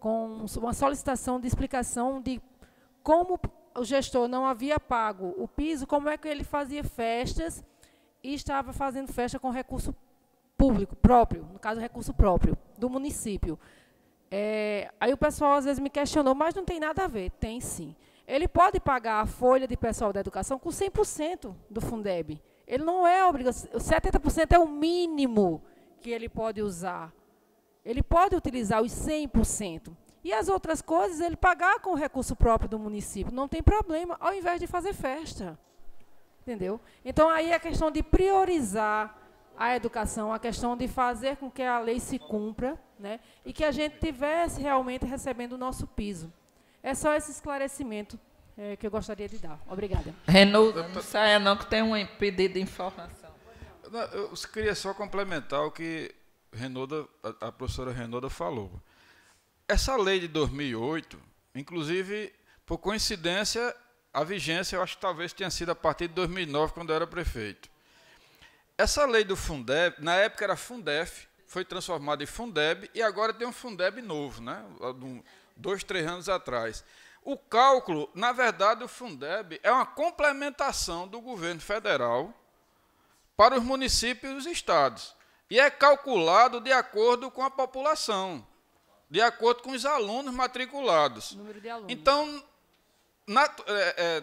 uma solicitação de explicação de como o gestor não havia pago o piso, como é que ele fazia festas e estava fazendo festa com recurso público, próprio, no caso, recurso próprio, do município. Aí o pessoal às vezes me questionou, mas não tem nada a ver. Tem sim. Ele pode pagar a folha de pessoal da educação com 100% do Fundeb. Ele não é obrigação, 70% é o mínimo que ele pode usar. Ele pode utilizar os 100%. E as outras coisas, ele pagar com o recurso próprio do município. Não tem problema, ao invés de fazer festa. Entendeu? Então, aí é a questão de priorizar a educação, a questão de fazer com que a lei se cumpra, né, e que a gente tivesse realmente recebendo o nosso piso. É só esse esclarecimento que eu gostaria de dar. Obrigada. Renolda, não saia não, que tem um pedido de informação. Eu queria só complementar o que a professora Renolda falou. Essa lei de 2008, inclusive, por coincidência, a vigência, eu acho que talvez tenha sido a partir de 2009, quando eu era prefeito. Essa lei do Fundeb, na época era Fundef, foi transformada em Fundeb, e agora tem um Fundeb novo, né? 2, 3 anos atrás. O cálculo, na verdade, o Fundeb é uma complementação do governo federal para os municípios e os estados. E é calculado de acordo com a população, de acordo com os alunos matriculados. Número de alunos. Então,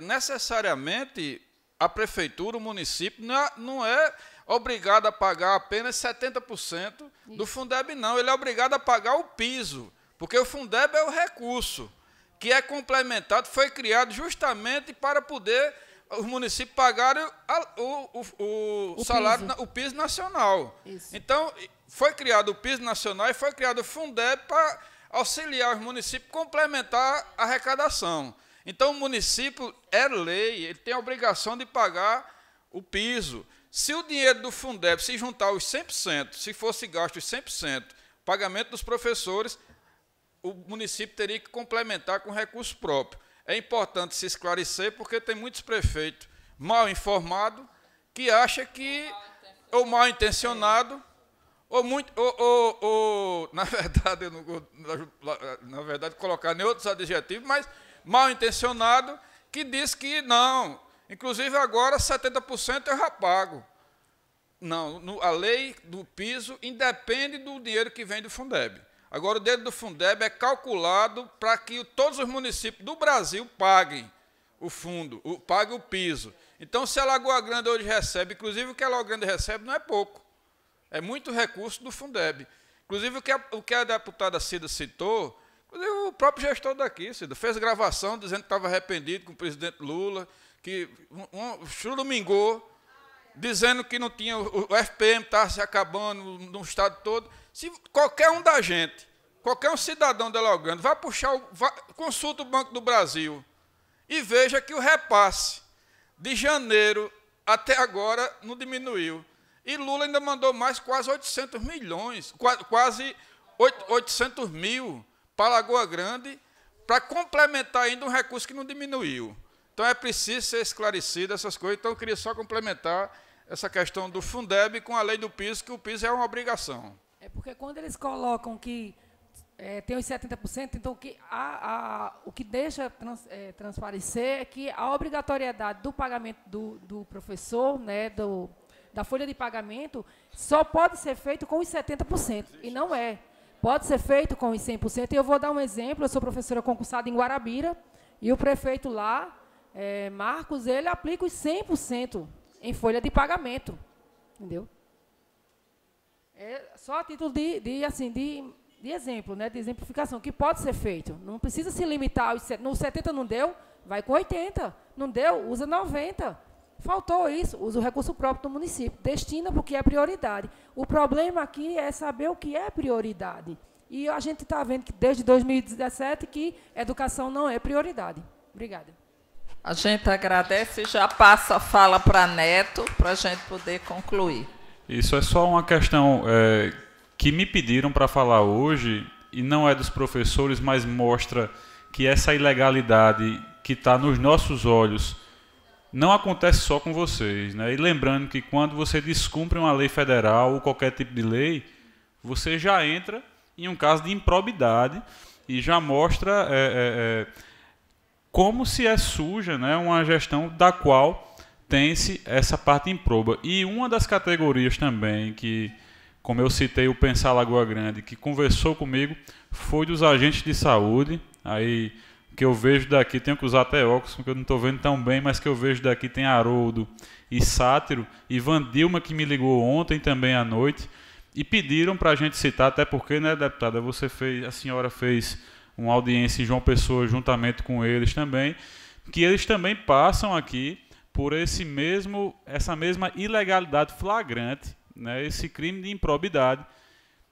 necessariamente, a prefeitura, o município, não é obrigado a pagar apenas 70% do Fundeb, não. Ele é obrigado a pagar o piso, porque o Fundeb é o recurso que é complementado, foi criado justamente para poder os municípios pagarem o salário, o piso nacional. Isso. Então, foi criado o piso nacional e foi criado o Fundeb para auxiliar os municípios a complementar a arrecadação. Então, o município é lei, ele tem a obrigação de pagar o piso. Se o dinheiro do Fundeb se juntar os 100%, se fosse gasto os 100%, pagamento dos professores, o município teria que complementar com recurso próprio. É importante se esclarecer, porque tem muitos prefeitos mal informados que acham que, ou mal intencionado, ou na verdade, eu não vou, na verdade, colocar nem outros adjetivos, mas mal intencionado, que diz que não, inclusive agora 70% eu já pago. Não, a lei do piso independe do dinheiro que vem do Fundeb. Agora, o dinheiro do Fundeb é calculado para que todos os municípios do Brasil paguem o fundo, paguem o piso. Então, se a Lagoa Grande hoje recebe, inclusive o que a Lagoa Grande recebe não é pouco, é muito recurso do Fundeb. Inclusive, o que a deputada Cida citou, inclusive o próprio gestor daqui, Cida, fez gravação dizendo que estava arrependido com o presidente Lula, que churumingou, dizendo que não tinha, o FPM estava se acabando no estado todo. Se qualquer um da gente, qualquer um cidadão de Alagoa Grande, consulta o Banco do Brasil e veja que o repasse de janeiro até agora não diminuiu. E Lula ainda mandou mais quase 800 milhões, quase 800 mil para Alagoa Grande, para complementar ainda um recurso que não diminuiu. Então, é preciso ser esclarecido essas coisas. Então, eu queria só complementar essa questão do Fundeb com a lei do piso, que o piso é uma obrigação. É porque quando eles colocam que tem os 70%, então o que deixa transparecer é que a obrigatoriedade do pagamento do professor, né, da folha de pagamento, só pode ser feito com os 70%, e não é. Pode ser feito com os 100%, e eu vou dar um exemplo, eu sou professora concursada em Guarabira, e o prefeito lá, Marcos, ele aplica os 100% em folha de pagamento, entendeu? É só a título de exemplo, né, de exemplificação, que pode ser feito. Não precisa se limitar aos 70. No 70 não deu, vai com 80. Não deu, usa 90. Faltou isso, usa o recurso próprio do município. Destina porque é prioridade. O problema aqui é saber o que é prioridade. E a gente está vendo que desde 2017 que educação não é prioridade. Obrigada. A gente agradece e já passa a fala para Neto, para a gente poder concluir. Isso é só uma questão que me pediram para falar hoje, e não é dos professores, mas mostra que essa ilegalidade que está nos nossos olhos não acontece só com vocês, né? E lembrando que quando você descumpre uma lei federal ou qualquer tipo de lei, você já entra em um caso de improbidade e já mostra como se é suja, né, uma gestão da qual tem-se essa parte improba. E uma das categorias também que, como eu citei, o Pensar Lagoa Grande, que conversou comigo, foi dos agentes de saúde. Aí, que eu vejo daqui, tenho que usar até óculos, porque eu não estou vendo tão bem, mas que eu vejo daqui tem Haroldo e Sátiro, e Vandilma, que me ligou ontem também à noite, e pediram para a gente citar, até porque, né, deputada, a senhora fez uma audiência em João Pessoa juntamente com eles também, que eles também passam aqui por essa mesma ilegalidade flagrante, né, esse crime de improbidade,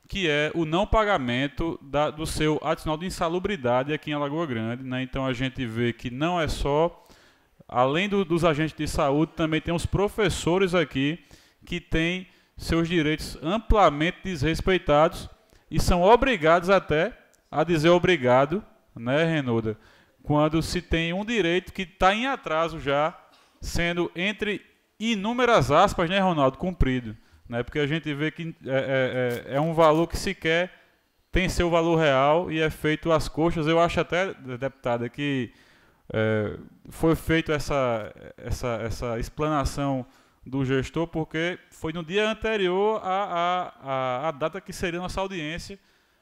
que é o não pagamento do seu adicional de insalubridade aqui em Alagoa Grande, né? Então a gente vê que não é só, além dos agentes de saúde, também tem os professores aqui que têm seus direitos amplamente desrespeitados e são obrigados até a dizer obrigado, né, Renouda, quando se tem um direito que está em atraso já, sendo entre inúmeras aspas, né, Ronaldo, cumprido. Né, porque a gente vê que é um valor que sequer tem seu valor real e é feito às coxas. Eu acho até, deputada, que foi feita essa explanação do gestor, porque foi no dia anterior à data que seria nossa audiência.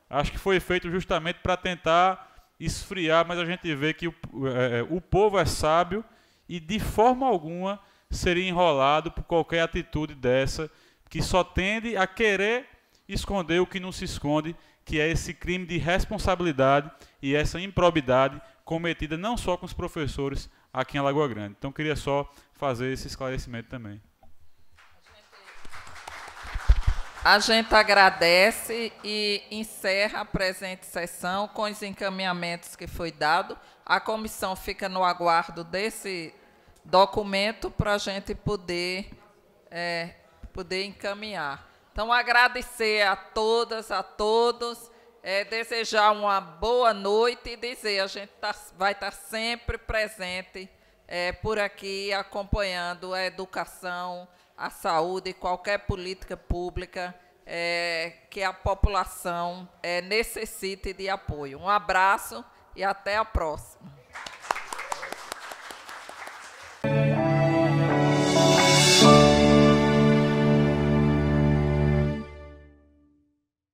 Acho que foi feito justamente para tentar esfriar, mas a gente vê que o povo é sábio e de forma alguma seria enrolado por qualquer atitude dessa, que só tende a querer esconder o que não se esconde, que é esse crime de responsabilidade e essa improbidade cometida não só com os professores aqui em Alagoa Grande. Então, queria só fazer esse esclarecimento também. A gente agradece e encerra a presente sessão com os encaminhamentos que foi dado. A comissão fica no aguardo desse documento para a gente poder encaminhar. Então, agradecer a todas, a todos, desejar uma boa noite e dizer, a gente vai estar sempre presente por aqui, acompanhando a educação, a saúde e qualquer política pública que a população necessite de apoio. Um abraço e até a próxima.